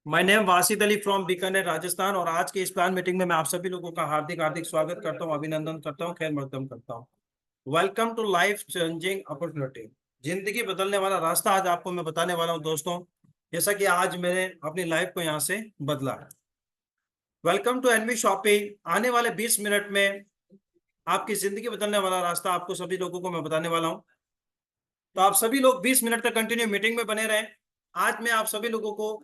My name Wasid Ali from Bikaner Rajasthan. और आज की इस प्लान मीटिंग में मैं आप सभी लोगों का हार्दिक हार्दिक स्वागत करता हूं, अभिनंदन करता हूं, खैर मकदम करता हूं। Welcome to life changing opportunity. जिंदगी बदलने वाला रास्ता आज आपको मैं बताने वाला हूं दोस्तों, जैसा कि आज मैंने अपनी लाइफ को यहाँ से बदला है। Welcome to NV shopping. आने वाले 20 मिनट में आपकी जिंदगी बदलने वाला रास्ता आपको सभी लोगों को मैं बताने वाला हूँ। तो आप सभी लोग 20 मिनट तक कंटिन्यू मीटिंग में बने रहें। आज मैं आप सभी लोगों को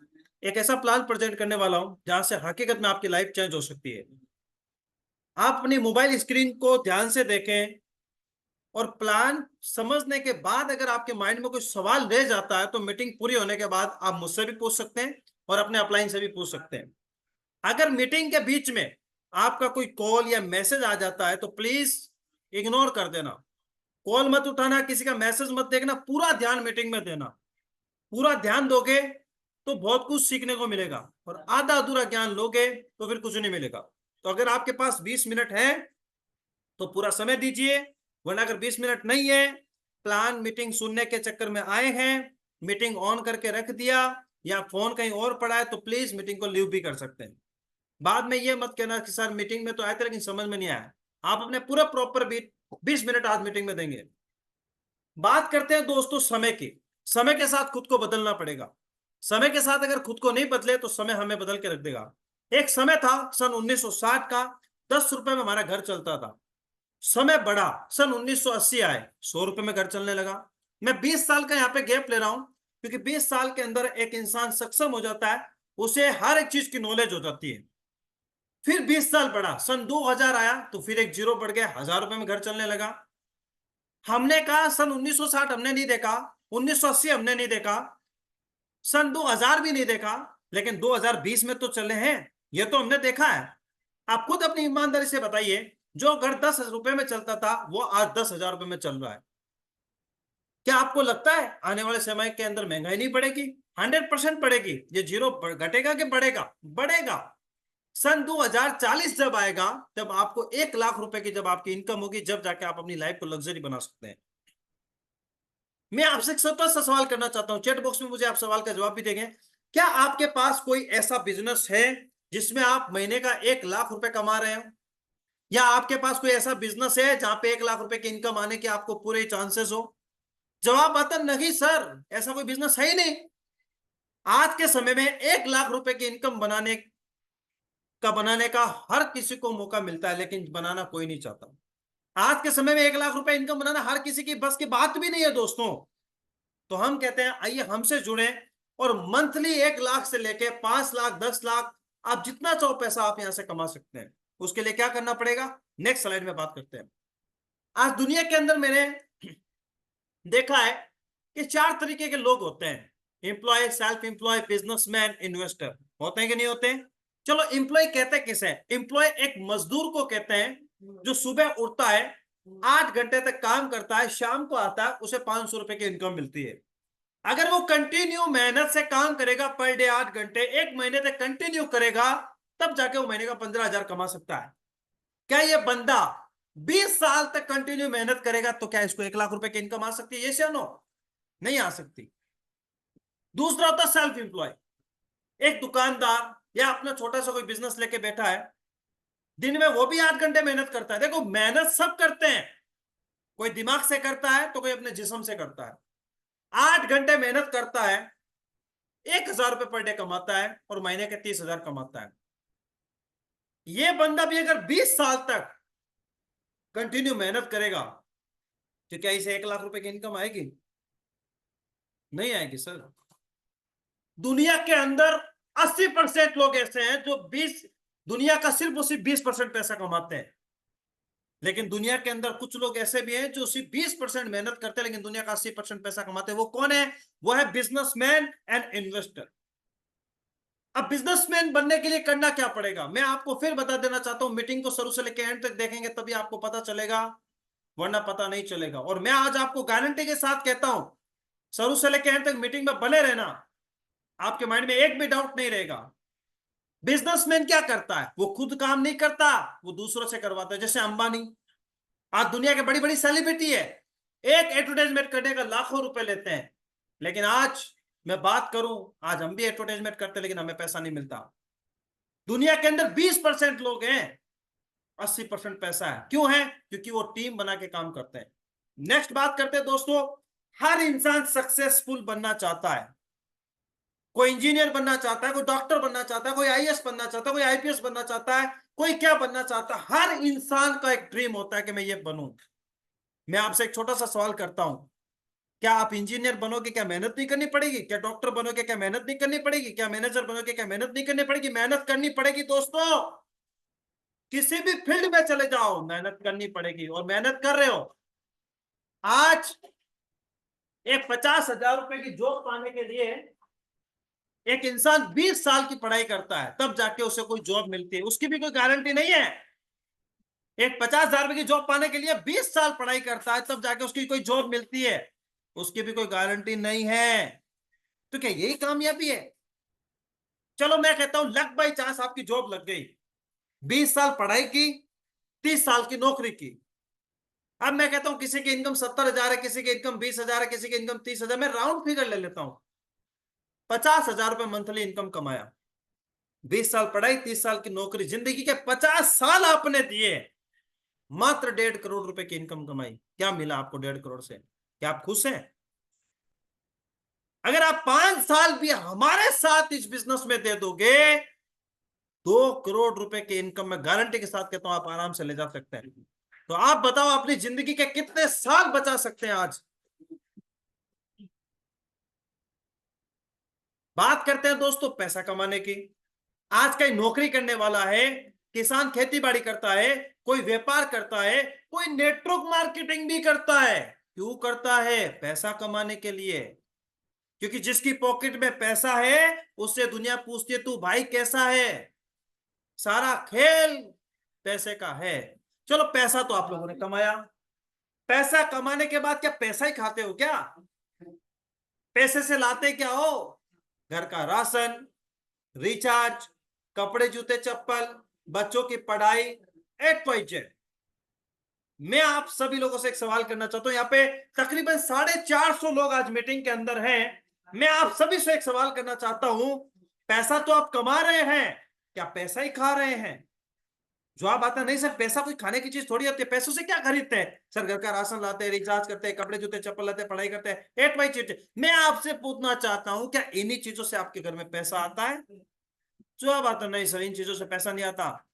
एक ऐसा प्लान प्रेजेंट करने वाला हूं जहां से हकीकत में आपकी लाइफ चेंज हो सकती है। आप अपनी मोबाइल स्क्रीन को ध्यान से देखें और प्लान समझने के बाद अगर आपके माइंड में कोई सवाल रह जाता है तो मीटिंग पूरी होने के बाद आप मुझसे भी पूछ सकते हैं और अपने अपलाइन से भी पूछ सकते हैं। अगर मीटिंग के बीच में आपका कोई कॉल या मैसेज आ जाता है तो प्लीज इग्नोर कर देना। कॉल मत उठाना, किसी का मैसेज मत देखना, पूरा ध्यान मीटिंग में देना। पूरा ध्यान दोगे तो बहुत कुछ सीखने को मिलेगा, और आधा अधूरा ज्ञान लोगे तो फिर कुछ नहीं मिलेगा। तो अगर आपके पास 20 मिनट है तो पूरा समय दीजिए, वरना अगर 20 मिनट नहीं है, प्लान मीटिंग सुनने के चक्कर में आए हैं, मीटिंग ऑन करके रख दिया या फोन कहीं और पड़ा है तो प्लीज मीटिंग को लीव भी कर सकते हैं। बाद में ये मत कहना कि सर मीटिंग में तो आए थे लेकिन समझ में नहीं आया। आप अपने पूरा प्रॉपर 20 मिनट आज मीटिंग में देंगे। बात करते हैं दोस्तों समय की। समय के साथ खुद को बदलना पड़ेगा। समय के साथ अगर खुद को नहीं बदले तो समय हमें बदल के रख देगा। एक समय था सन 1960 का, 10 रुपए में हमारा घर चलता था। समय बढ़ा, सन 1980 आए, 100 रुपए में घर चलने लगा। मैं 20 साल का यहाँ पे गैप ले रहा हूं क्योंकि 20 साल के अंदर एक इंसान सक्षम हो जाता है, उसे हर एक चीज की नॉलेज हो जाती है। फिर 20 साल बढ़ा, सन 2000 आया तो फिर एक जीरो बढ़ गया, 1000 रुपए में घर चलने लगा। हमने कहा सन 1960 हमने नहीं देखा, 1980 हमने नहीं देखा, सन 2000 भी नहीं देखा, लेकिन 2020 में तो चले हैं, ये तो हमने देखा है। आप खुद अपनी ईमानदारी से बताइए, जो घर 10 रुपए में चलता था वो आज 10,000 रुपए में चल रहा है। क्या आपको लगता है आने वाले समय के अंदर महंगाई नहीं बढ़ेगी? 100% बढ़ेगी। ये जीरो घटेगा कि बढ़ेगा? बढ़ेगा। सन 2040 जब आएगा, तब आपको 1 लाख रुपए की जब आपकी इनकम होगी, जब जाके आप अपनी लाइफ को लग्जरी बना सकते हैं। मैं आपसे एक छोटा सा सवाल करना चाहता हूं, चैट बॉक्स में मुझे आप सवाल का जवाब भी देंगे। क्या आपके पास कोई ऐसा बिजनेस है जिसमें आप महीने का 1 लाख रुपए कमा रहे हो? या आपके पास कोई ऐसा बिजनेस है जहां पे 1 लाख रुपए की इनकम आने के आपको पूरे चांसेस हो? जवाब आता नहीं सर, ऐसा कोई बिजनेस है ही नहीं। आज के समय में 1 लाख रुपए की इनकम बनाने का हर किसी को मौका मिलता है, लेकिन बनाना कोई नहीं चाहता। आज के समय में 1 लाख रुपए इनकम बनाना हर किसी की बस की बात भी नहीं है दोस्तों। तो हम कहते हैं आइए हमसे जुड़े और मंथली 1 लाख से लेके 5 लाख, 10 लाख, आप जितना चाहो पैसा आप यहां से कमा सकते हैं। उसके लिए क्या करना पड़ेगा, नेक्स्ट स्लाइड में बात करते हैं। आज दुनिया के अंदर मैंने देखा है कि 4 तरीके के लोग होते हैं: employ, self employ, businessman, investor. होते हैं कि नहीं होते? चलो, एम्प्लॉय कहते किसे हैं? एम्प्लॉय एक मजदूर को कहते हैं जो सुबह उठता है, 8 घंटे तक काम करता है, शाम को आता है, उसे 500 रुपए की इनकम मिलती है। अगर वो कंटिन्यू मेहनत से काम करेगा, पर डे 8 घंटे, 1 महीने तक कंटिन्यू करेगा, तब जाके वो महीने का 15,000 कमा सकता है। क्या ये बंदा 20 साल तक कंटिन्यू मेहनत करेगा तो क्या इसको 1 लाख रुपए की इनकम आ सकती है? ये या नो? नहीं आ सकती। दूसरा होता सेल्फ एम्प्लॉय। एक दुकानदार या अपना छोटा सा कोई बिजनेस लेके बैठा है, दिन में वो भी 8 घंटे मेहनत करता है। देखो, मेहनत सब करते हैं, कोई दिमाग से करता है तो कोई अपने जिस्म से करता है। 8 घंटे मेहनत करता है, 1,000 रुपए पर डे कमाता है और महीने के 30,000 कमाता है। ये बंदा भी अगर 20 साल तक कंटिन्यू मेहनत करेगा तो क्या इसे 1 लाख रुपए की इनकम आएगी? नहीं आएगी सर। दुनिया के अंदर 80% लोग ऐसे हैं जो 20, दुनिया का सिर्फ और सिर्फ 20% पैसा कमाते हैं। लेकिन दुनिया के अंदर कुछ लोग ऐसे भी हैं जो सिर्फ 20% मेहनत करते हैं लेकिन दुनिया का 80% पैसा कमाते हैं। वो कौन है? वो है बिजनेसमैन एंड इन्वेस्टर। अब बिजनेसमैन बनने के लिए करना क्या पड़ेगा, मैं आपको फिर बता देना चाहता हूं। मीटिंग को शुरू से लेकर एंड तक देखेंगे तभी आपको पता चलेगा, वरना पता नहीं चलेगा। और मैं आज आपको गारंटी के साथ कहता हूं, शुरू से लेकर एंड तक मीटिंग में बने रहना, आपके माइंड में एक भी डाउट नहीं रहेगा। बिजनेसमैन क्या करता है? वो खुद काम नहीं करता, वो दूसरों से करवाता है। जैसे अंबानी आज दुनिया के बड़ी बड़ी सेलिब्रिटी है, एक एडवर्टाइजमेंट करने का लाखों रुपए लेते हैं, लेकिन आज मैं बात करूं, आज हम भी एडवर्टाइजमेंट करते लेकिन हमें पैसा नहीं मिलता। दुनिया के अंदर 20% लोग हैं, 80% पैसा है। क्यों है? क्योंकि वो टीम बना के काम करते हैं। नेक्स्ट बात करते हैं दोस्तों, हर इंसान सक्सेसफुल बनना चाहता है। कोई इंजीनियर बनना चाहता है, कोई डॉक्टर बनना चाहता है, कोई आईएएस बनना चाहता है, कोई आईपीएस बनना चाहता है, कोई क्या बनना चाहता है। हर इंसान का एक ड्रीम होता है कि मैं ये बनूं। मैं आपसे एक छोटा सा सवाल करता हूं, क्या आप इंजीनियर बनोगे, क्या मेहनत नहीं करनी पड़ेगी? क्या डॉक्टर बनोगे, क्या मेहनत नहीं करनी पड़ेगी? क्या मैनेजर बनोगे, क्या मेहनत नहीं करनी पड़ेगी? मेहनत करनी पड़ेगी दोस्तों। किसी भी फील्ड में चले जाओ, मेहनत करनी पड़ेगी, और मेहनत कर रहे हो। आज एक 50,000 रुपए की जॉब पाने के लिए एक इंसान 20 साल की पढ़ाई करता है, तब जाके उसे कोई जॉब मिलती है। उसकी भी कोई गारंटी नहीं है। एक 50,000 रुपए की जॉब पाने के लिए 20 साल पढ़ाई करता है, तब जाके उसकी कोई जॉब मिलती है। उसकी भी कोई गारंटी नहीं है। तो क्या यही कामयाबी है? चलो मैं कहता हूं लक बाई चांस आपकी जॉब लग गई, 20 साल पढ़ाई की, 30 साल की नौकरी की। अब मैं कहता हूं किसी की इनकम 70,000 है, किसी की इनकम 20,000 है, किसी की इनकम 30,000, मैं राउंड फिगर ले लेता हूं, 50,000 रुपए मंथली इनकम कमाया, 20 साल पढ़ाई, 30 साल की नौकरी, जिंदगी के 50 साल आपने दिए, मात्र 1.5 करोड़ रुपए की इनकम कमाई। क्या मिला आपको 1.5 करोड़ से? क्या आप खुश हैं? अगर आप 5 साल भी हमारे साथ इस बिजनेस में दे दोगे, 2 करोड़ रुपए की इनकम में गारंटी के साथ कहता हूं आप आराम से ले जा सकते हैं। तो आप बताओ अपनी जिंदगी के कितने साल बचा सकते हैं आज? बात करते हैं दोस्तों पैसा कमाने की। आज कहीं नौकरी करने वाला है, किसान खेती बाड़ी करता है, कोई व्यापार करता है, कोई नेटवर्क मार्केटिंग भी करता है। क्यों करता है? पैसा कमाने के लिए। क्योंकि जिसकी पॉकेट में पैसा है उससे दुनिया पूछती है तू भाई कैसा है। सारा खेल पैसे का है। चलो पैसा तो आप लोगों ने कमाया, पैसा कमाने के बाद क्या पैसा ही खाते हो क्या? पैसे से लाते क्या हो? घर का राशन, रिचार्ज, कपड़े जूते चप्पल, बच्चों की पढ़ाई, XYZ। मैं आप सभी लोगों से एक सवाल करना चाहता हूं, यहाँ पे तकरीबन 450 लोग आज मीटिंग के अंदर हैं। मैं आप सभी से एक सवाल करना चाहता हूं, पैसा तो आप कमा रहे हैं, क्या पैसा ही खा रहे हैं? जवाब आता नहीं सर, पैसा कोई खाने की चीज थोड़ी होती है, पैसों से क्या खरीदते हैं सर? घर का राशन लाते हैं, रिचार्ज करते हैं, कपड़े जूते चप्पल लाते हैं, पढ़ाई करते हैं, XYZ। मैं आपसे पूछना चाहता हूं क्या इन्हीं चीजों से आपके घर में पैसा आता है? जवाब आता नहीं सर, इन चीजों से पैसा नहीं आता।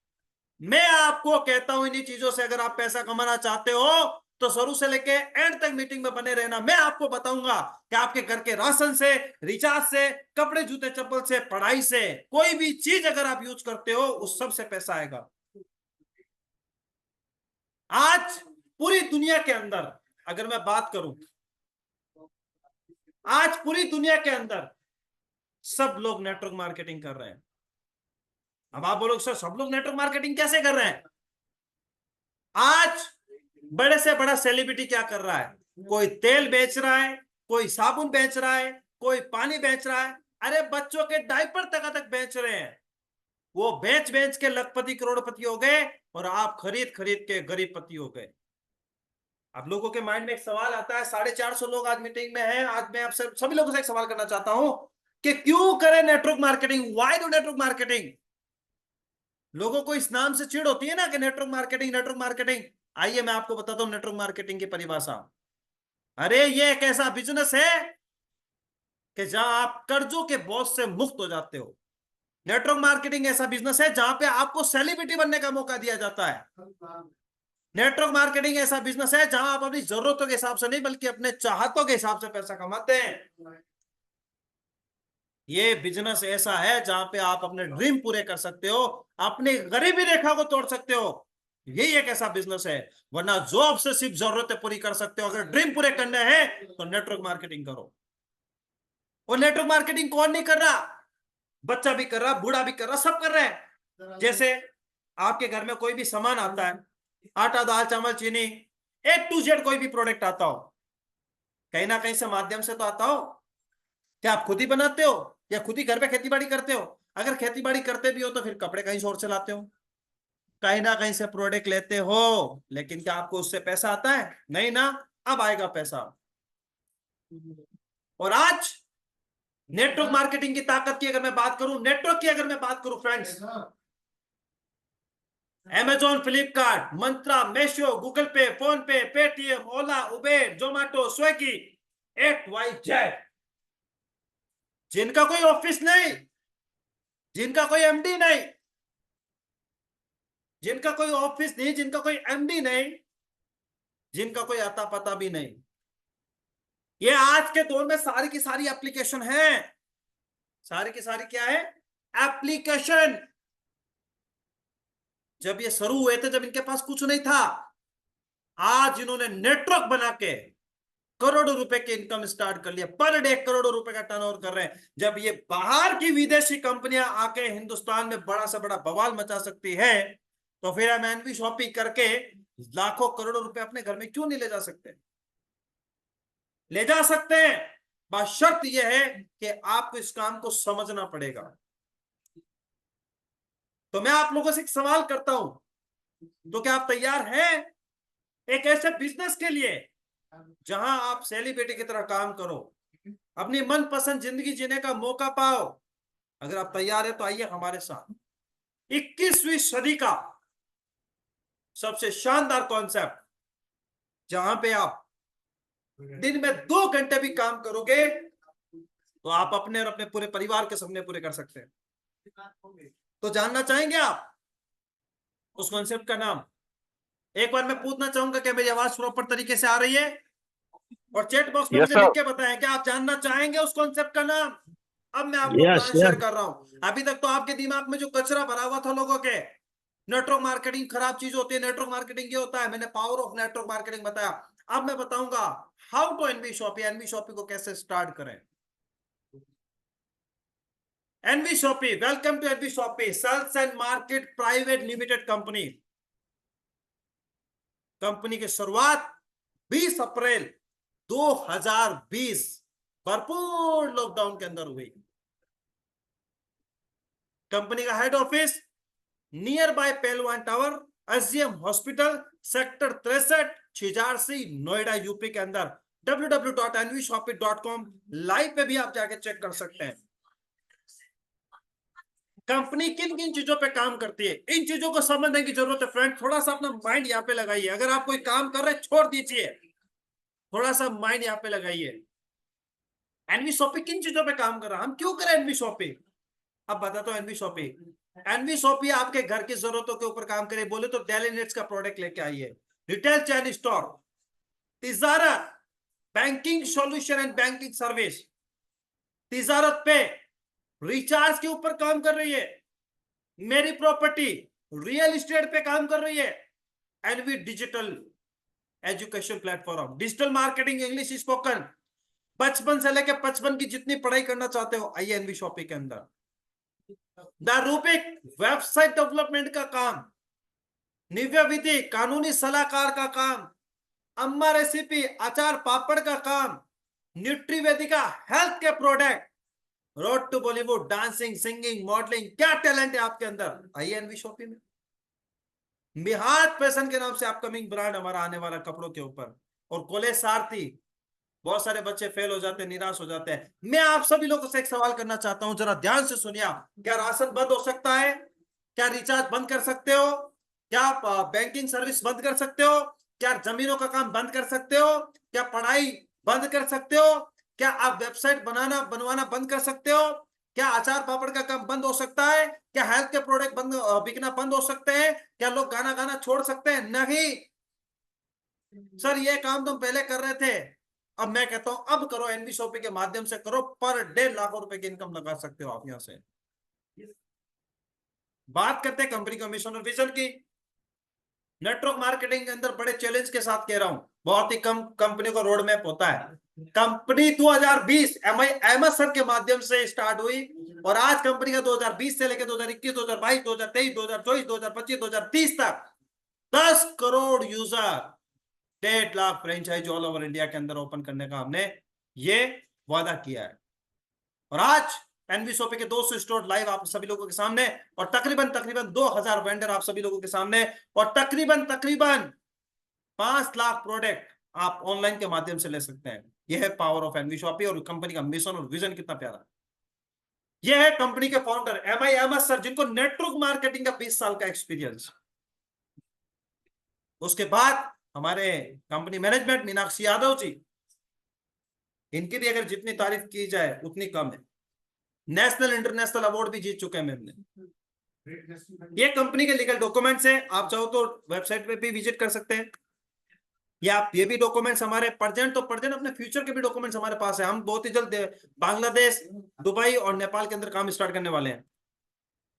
मैं आपको कहता हूं इन्हीं चीजों से अगर आप पैसा कमाना चाहते हो तो शुरू से लेके एंड तक मीटिंग में बने रहना। मैं आपको बताऊंगा कि आपके घर के राशन से, रिचार्ज से, कपड़े जूते चप्पल से, पढ़ाई से, कोई भी चीज अगर आप यूज करते हो उस सब से पैसा आएगा। आज पूरी दुनिया के अंदर अगर मैं बात करूं, आज पूरी दुनिया के अंदर सब लोग नेटवर्क मार्केटिंग कर रहे हैं। अब आप बोलोगे सर सब लोग नेटवर्क मार्केटिंग कैसे कर रहे हैं? आज बड़े से बड़ा सेलिब्रिटी क्या कर रहा है? कोई तेल बेच रहा है, कोई साबुन बेच रहा है, कोई पानी बेच रहा है, अरे बच्चों के डायपर तक बेच रहे हैं। वो बेच बेच के लखपति करोड़पति हो गए और आप खरीद खरीद के गरीबपति हो गए। आप लोगों के माइंड में एक सवाल आता है, 450 लोग आज मीटिंग में हैं। आज मैं आपसे सभी लोगों से एक सवाल करना चाहता हूं कि क्यों करें network marketing? Why do network marketing? लोगों को इस नाम से चिढ़ होती है ना कि नेटवर्क मार्केटिंग, नेटवर्क मार्केटिंग। आइए मैं आपको बताता हूं नेटवर्क मार्केटिंग की परिभाषा। अरे ये एक ऐसा बिजनेस है कि जहां आप कर्जों के बोझ से मुक्त हो जाते हो। नेटवर्क मार्केटिंग ऐसा बिजनेस है जहां पे आपको सेलिब्रिटी बनने का मौका दिया जाता है। नेटवर्क मार्केटिंग ऐसा बिजनेस है जहां आप अपनी जरूरतों के हिसाब से नहीं बल्कि अपने चाहतों के हिसाब से पैसा कमाते हैं। ये बिजनेस ऐसा है जहां पे आप अपने ड्रीम पूरे कर सकते हो, अपनी गरीबी रेखा को तोड़ सकते हो। यही एक ऐसा बिजनेस है। वरना जॉब से सिर्फ जरूरतें पूरी कर सकते हो, अगर ड्रीम पूरे करने हैं तो नेटवर्क मार्केटिंग करो। और नेटवर्क मार्केटिंग कौन नहीं कर रहा? बच्चा भी कर रहा, बूढ़ा भी कर रहा, सब कर रहे हैं। जैसे आपके घर में कोई भी सामान आता है, आटा, दाल, चावल, चीनी, A to Z कोई भी प्रोडक्ट आता हो, कहीं ना कहीं से माध्यम से तो आता हो। क्या आप खुद ही बनाते हो या खुद ही घर पे खेती बाड़ी करते हो? अगर खेती बाड़ी करते भी हो तो फिर कपड़े कहीं से और से लाते हो, कहीं ना कहीं से प्रोडक्ट लेते हो। लेकिन क्या आपको उससे पैसा आता है? नहीं ना। अब आएगा पैसा। और आज नेटवर्क मार्केटिंग की ताकत की अगर मैं बात करूं, नेटवर्क की अगर मैं बात करूं फ्रेंड्स, Amazon, फ्लिपकार्ट, मंत्रा, मेशो, गूगल पे, फोन पे, पेटीएम, ओला, उबेर, जोमेटो, स्विगी, XYZ, जिनका कोई ऑफिस नहीं, जिनका कोई एमडी नहीं, जिनका कोई ऑफिस नहीं, जिनका कोई एमडी नहीं, जिनका कोई अता पता भी नहीं, ये आज के दौर में सारी की सारी एप्लीकेशन है। सारी की सारी क्या है? एप्लीकेशन। जब ये शुरू हुए थे, जब इनके पास कुछ नहीं था, आज इन्होंने नेटवर्क बना के करोड़ों रुपए की इनकम स्टार्ट कर लिया। पर डे करोड़ों रुपए का टर्नओवर कर रहे हैं। जब ये बाहर की विदेशी कंपनियां आके हिंदुस्तान में बड़ा से बड़ा बवाल मचा सकती है, तो फिर हम एनवी शॉपिंग करके लाखों करोड़ों रुपए अपने घर में क्यों नहीं ले जा सकते? ले जा सकते हैं, बस शर्त यह है कि आपको इस काम को समझना पड़ेगा। तो मैं आप लोगों से एक सवाल करता हूं, तो क्या आप तैयार हैं एक ऐसे बिजनेस के लिए जहां आप सेलिब्रिटी की तरह काम करो, अपनी मनपसंद जिंदगी जीने का मौका पाओ? अगर आप तैयार हैं तो आइए हमारे साथ 21वीं सदी का सबसे शानदार कॉन्सेप्ट, जहां पे आप दिन में 2 घंटे भी काम करोगे तो आप अपने और अपने पूरे परिवार के सपने पूरे कर सकते हैं। तो जानना चाहेंगे आप उस कॉन्सेप्ट का नाम? एक बार मैं पूछना चाहूंगा कि मेरी आवाज प्रॉपर तरीके से आ रही है? और चैट बॉक्स में यस मुझे सर। लिख के बताएं क्या आप जानना चाहेंगे उस कॉन्सेप्ट का नाम? अब मैं आपको यस प्लान शेयर यस। कर रहा हूं। अभी तक तो आपके दिमाग में जो कचरा भरा हुआ था लोगों के, नेटवर्क मार्केटिंग खराब चीज होती है, नेटवर्क मार्केटिंग ये होता है, मैंने पावर ऑफ नेटवर्क मार्केटिंग बताया। अब मैं बताऊंगा how to NV Shoppy, NV Shoppy को कैसे स्टार्ट करें। NV Shoppy, welcome to NV Shoppy sales and market private limited company. Company की शुरुआत 20 अप्रैल 2020 भरपूर लॉकडाउन के अंदर हुई। कंपनी का हेड ऑफिस नियर बाय पहलवान tower, SGM hospital, sector 63, Chhijarsi, Noida, UP के अंदर। www.nvshopee.com लाइव पे भी आप जाके चेक कर सकते हैं कंपनी किन किन चीजों पे काम करती है। इन चीजों को समझने की जरूरत है फ्रेंड। थोड़ा सा अपना माइंड यहाँ पे लगाइए। अगर आप कोई काम कर रहे हैं छोड़ दीजिए, थोड़ा सा माइंड यहाँ पे लगाइए। एनवी शॉपी किन चीजों पे काम कर रहा है, हम क्यों करें एनवी शॉपी? अब बताता हूं एनवी शॉपी। एनवी शॉपी आपके घर की जरूरतों के ऊपर काम करे, बोले तो डेली नीड्स का प्रोडक्ट लेके आइए, रिटेल चैन स्टोर, तिजारत, banking solution and banking service. तिजारत पे रिचार्ज के ऊपर काम कर रही है, मेरी प्रॉपर्टी रियल एस्टेट पे काम कर रही है, NV digital education platform, digital marketing, English spoken, बचपन से लेकर 55 की जितनी पढ़ाई करना चाहते हो आइए एनवी शॉपी के अंदर। द रूपिक वेबसाइट डेवलपमेंट का काम, निव्य विधि कानूनी सलाहकार का काम, अम्मा रेसिपी अचार पापड़ का काम, न्यूट्री वेदिका हेल्थ के product, road to Bollywood dancing singing modelling, क्या टैलेंट है आपके अंदर आइए एनवी शॉपी में। मिहाद फैशन के नाम से अपकमिंग ब्रांड हमारा आने वाला कपड़ों के ऊपर। और कॉलेज सारथी, बहुत सारे बच्चे फेल हो जाते हैं, निराश हो जाते हैं। मैं आप सभी लोगों से एक सवाल करना चाहता हूं, जरा ध्यान से सुनिए। क्या राशन बंद हो सकता है? क्या रिचार्ज बंद कर सकते हो? क्या आप बैंकिंग सर्विस बंद कर सकते हो? क्या जमीनों का काम बंद कर सकते हो? क्या पढ़ाई बंद कर सकते हो? क्या आप वेबसाइट बनवाना बंद कर सकते हो? क्या अचार पापड़ का काम बंद हो सकता है? क्या हेल्थ के प्रोडक्ट बंद बिकना बंद हो सकते हैं? क्या लोग गाना गाना छोड़ सकते हैं? नहीं सर, ये काम तुम पहले कर रहे थे, अब मैं कहता हूं अब करो, एनवी शॉपी के माध्यम से करो। पर डे लाखों रुपए की इनकम लगा सकते हो आप यहां से। बात करते हैं कंपनी का मिशन और विजन की। नेटवर्क मार्केटिंग के अंदर बड़े चैलेंज के साथ कह रहा हूं, बहुत ही कम कंपनी को रोड मैप होता है। कंपनी 2020 एमएस सर के माध्यम से स्टार्ट हुई और आज कंपनी का 2020 से लेकर 2021, 2022, 2023, 2024, 2025, 2030 तक 10 crore user, 1.5 lakh franchise all over India के अंदर ओपन करने का हमने ये वादा किया है। और आज एनवी शॉपी के 200 स्टोर लाइव आप सभी लोगों के सामने, और तकरीबन तकरीबन 2000 वेंडर आप सभी लोगों के सामने, और तकरीबन तकरीबन 5 लाख प्रोडक्ट आप ऑनलाइन के माध्यम से ले सकते हैं। यह है पावर ऑफ एनवी शॉपी और कंपनी का मिशन और विजन कितना प्यारा। ये है कंपनी के फाउंडर MI अहमद सर, जिनको नेटवर्क मार्केटिंग का 20 साल का एक्सपीरियंस। उसके बाद हमारे कंपनी मैनेजमेंट मीनाक्षी यादव जी, इनकी भी अगर जितनी तारीफ की जाए उतनी कम है। नेशनल इंटरनेशनल अवार्ड भी जीत चुके हैं मैम ने। ये कंपनी के लीगल डॉक्यूमेंट्स हैं, आप चाहो तो वेबसाइट पे भी विजिट कर सकते हैं। या आप ये भी डॉक्यूमेंट्स हमारे प्रेजेंट तो प्रेजेंट, अपने फ्यूचर के भी डॉक्यूमेंट्स हमारे पास है। हम बहुत ही जल्द बांग्लादेश, दुबई और नेपाल के अंदर काम स्टार्ट करने वाले हैं।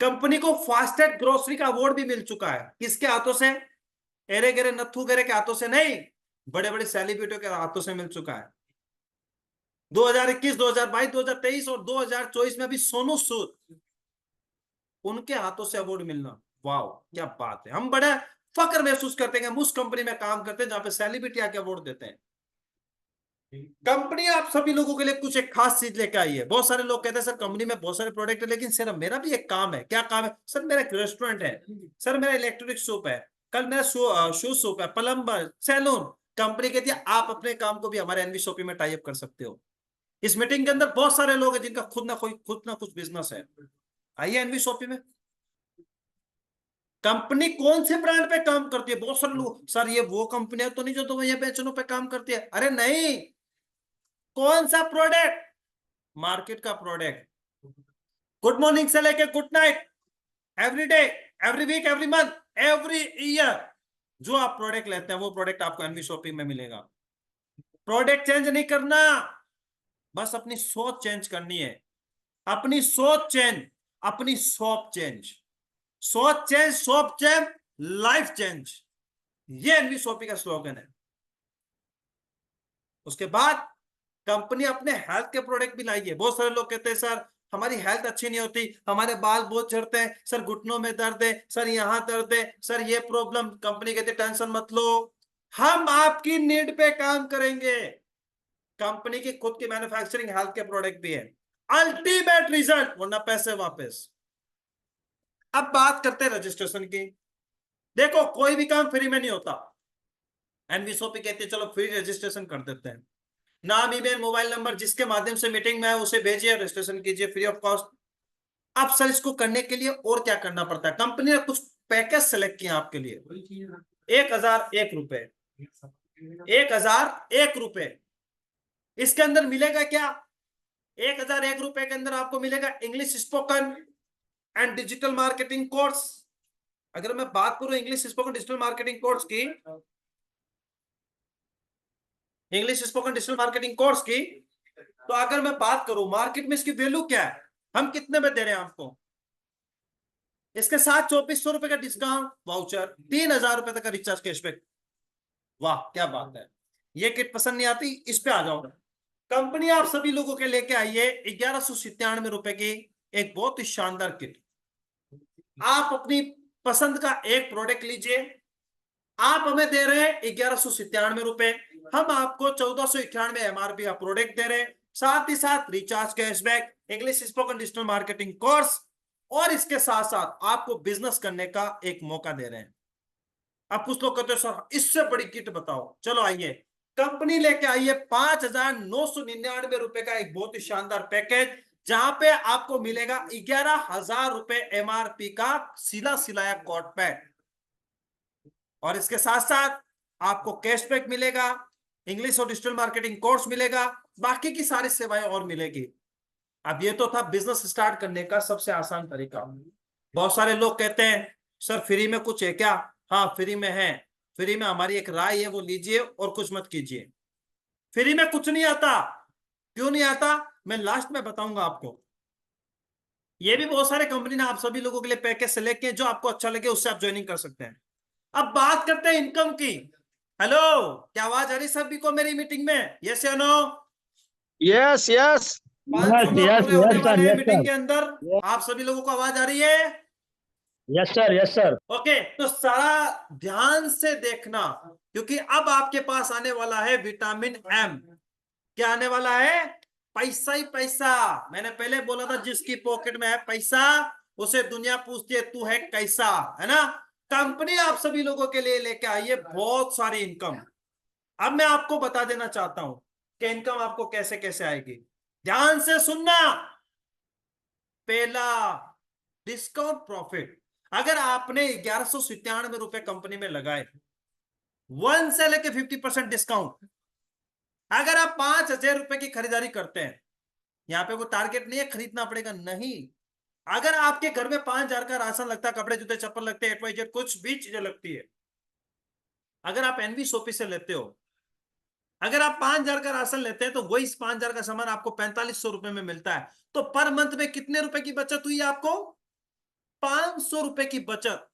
कंपनी को फास्टेस्ट ग्रोसरी का अवार्ड भी मिल चुका है। किसके हाथों से? एरे गेरे नथु गेरे के हाथों से नहीं, बड़े बड़े सेलिब्रिटियों के हाथों से मिल चुका है। 2021, 2022, 2023 और 2024 में भी सोनू सूद, उनके हाथों से अवार्ड मिलना, वाह क्या बात है। हम बड़ा फक्र महसूस करते हैं कि उस कंपनी में काम करते हैं जहां पे सेलिब्रिटी आके अवार्ड देते हैं। कंपनी आप सभी लोगों के लिए कुछ एक खास चीज लेके आई है। बहुत सारे लोग कहते हैं सर कंपनी में बहुत सारे प्रोडक्ट है, लेकिन सर मेरा भी एक काम है। क्या काम है सर? मेरा एक रेस्टोरेंट है सर, मेरा इलेक्ट्रिक शॉप है, कल मेरा शू शॉप है, प्लम्बर, सैलून। कंपनी कहती है आप अपने काम को भी हमारे एनवी शॉपिंग में टाई अप कर सकते हो। इस मीटिंग के अंदर बहुत सारे लोग हैं जिनका खुद ना कुछ बिजनेस है। आइए एनवी शॉपिंग में। कंपनी कौन से ब्रांड पे काम करती है? बहुत सारे लोग सर ये वो कंपनी है तो नहीं जो तो ये बेचनों पे काम करती है। अरे नहीं, कौन सा प्रोडक्ट? मार्केट का प्रोडक्ट। गुड मॉर्निंग से लेके good night, every day, every week, every month, every year, जो आप प्रोडक्ट लेते हैं वो प्रोडक्ट आपको एनवी शॉपिंग में मिलेगा। प्रोडक्ट चेंज नहीं करना, बस अपनी सोच चेंज करनी है। अपनी सोच चेंज, अपनी शॉप चेंज, सोच change, shop change, life change, ये एनवी शॉपिंग का स्लोगन है। उसके बाद कंपनी अपने हेल्थ के प्रोडक्ट भी लाई है। बहुत सारे लोग कहते हैं सर हमारी हेल्थ अच्छी नहीं होती, हमारे बाल बहुत झड़ते हैं, सर घुटनों में दर्द है, सर यहाँ दर्द है, सर ये प्रॉब्लम। कंपनी कहती है टेंशन मत लो, हम आपकी नीड पे काम करेंगे। कंपनी की खुद की मैन्युफैक्चरिंग हेल्थ के प्रोडक्ट भी है। अल्टीमेट रिजल्ट वरना पैसे वापस। अब बात करते हैं रजिस्ट्रेशन की। देखो कोई भी काम फ्री में नहीं होता। एनवीसोपी कहती है चलो फ्री रजिस्ट्रेशन कर देते हैं। नाम, ईमेल, मोबाइल नंबर जिसके माध्यम से मीटिंग में है उसे भेजिए, रजिस्ट्रेशन कीजिए फ्री ऑफ कॉस्ट। अब सर इसको करने के लिए और क्या करना पड़ता है? कंपनी ने कुछ पैकेज सेलेक्ट किया आपके लिए। 1001 रुपए, 1001 रुपए। इसके अंदर मिलेगा क्या? 1001 रुपए के अंदर आपको मिलेगा English spoken and digital marketing course. अगर मैं बात करूं English spoken digital marketing course की, English spoken digital marketing course की, तो अगर मैं बात करूं मार्केट में इसकी वैल्यू क्या है, हम कितने में दे रहे हैं आपको? इसके साथ 2400 रुपए का डिस्काउंट वाउचर, 3000 रुपए तक का रिचार्ज कैशबैक। वाह क्या बात है। ये किट पसंद नहीं आती? इस पे आ जाओ। कंपनी आप सभी लोगों के लेके आई है 1197 रुपए की एक बहुत ही शानदार किट। आप अपनी पसंद का एक प्रोडक्ट लीजिए। आप हमें दे रहे हैं 1197 रुपए, हम आपको 1498 MRP का प्रोडक्ट दे रहे हैं, साथ ही साथ recharge cashback, English spoken digital marketing course, और इसके साथ साथ आपको बिजनेस करने का एक मौका दे रहे हैं। अब कुछ लोग कहते हैं सर इससे बड़ी किट बताओ। चलो आइए, कंपनी लेके आई है 5999 रुपए का एक बहुत ही शानदार पैकेज, जहां पे आपको मिलेगा 11,000 रुपए MRP का सिला सिलाया कॉट पैक, और इसके साथ साथ आपको कैशबैक मिलेगा, इंग्लिश और डिजिटल मार्केटिंग कोर्स मिलेगा, बाकी की सारी सेवाएं और मिलेगी। अब ये तो था बिजनेस स्टार्ट करने का सबसे आसान तरीका। बहुत सारे लोग कहते हैं सर फ्री में कुछ है क्या? हाँ फ्री में है। फ्री में हमारी एक राय है, वो लीजिए और कुछ मत कीजिए। फ्री में कुछ नहीं आता। क्यों नहीं आता? मैं लास्ट में बताऊंगा आपको। ये भी बहुत सारे कंपनी ने आप सभी लोगों के लिए पैकेज सेलेक्ट किए, जो आपको अच्छा लगे उससे आप ज्वाइनिंग कर सकते हैं। अब बात करते हैं इनकम की। हेलो, क्या आवाज आ रही सभी को मेरी मीटिंग में? यस या नो? यस यस 500 यस लोग यस पूरे होने यस सर, वाले हैं यस मीटिंग सर, के अंदर। आप सभी लोगों को आवाज आ रही है? Yes sir, yes sir. Okay, तो सारा ध्यान से देखना, क्योंकि अब आपके पास आने वाला है विटामिन एम। क्या आने वाला है? पैसा ही पैसा। मैंने पहले बोला था जिसकी पॉकेट में है पैसा उसे दुनिया पूछती है तू है कैसा, है ना? कंपनी आप सभी लोगों के लिए लेके आई है बहुत सारी इनकम। अब मैं आपको बता देना चाहता हूं कि इनकम आपको कैसे कैसे आएगी। ध्यान से सुनना। पहला डिस्काउंट प्रॉफिट। अगर आपने 1197 रुपए कंपनी में लगाए 1 से लेके 50% डिस्काउंट, अगर आप 5,000 रुपए की खरीदारी करते हैं, यहां पे कोई टारगेट नहीं है खरीदना पड़ेगा, नहीं, अगर आपके घर में 5,000 का राशन लगता है, कपड़े जूते चप्पल लगते हैं, XYZ कुछ भी चीजें लगती है, अगर आप एनवी शॉपी से लेते हो, अगर आप 5,000 का राशन लेते हैं तो वही 5,000 का सामान आपको 4,500 रुपए में मिलता है, तो पर मंथ में कितने रुपए की बचत हुई आपको? 500 रुपए की बचत।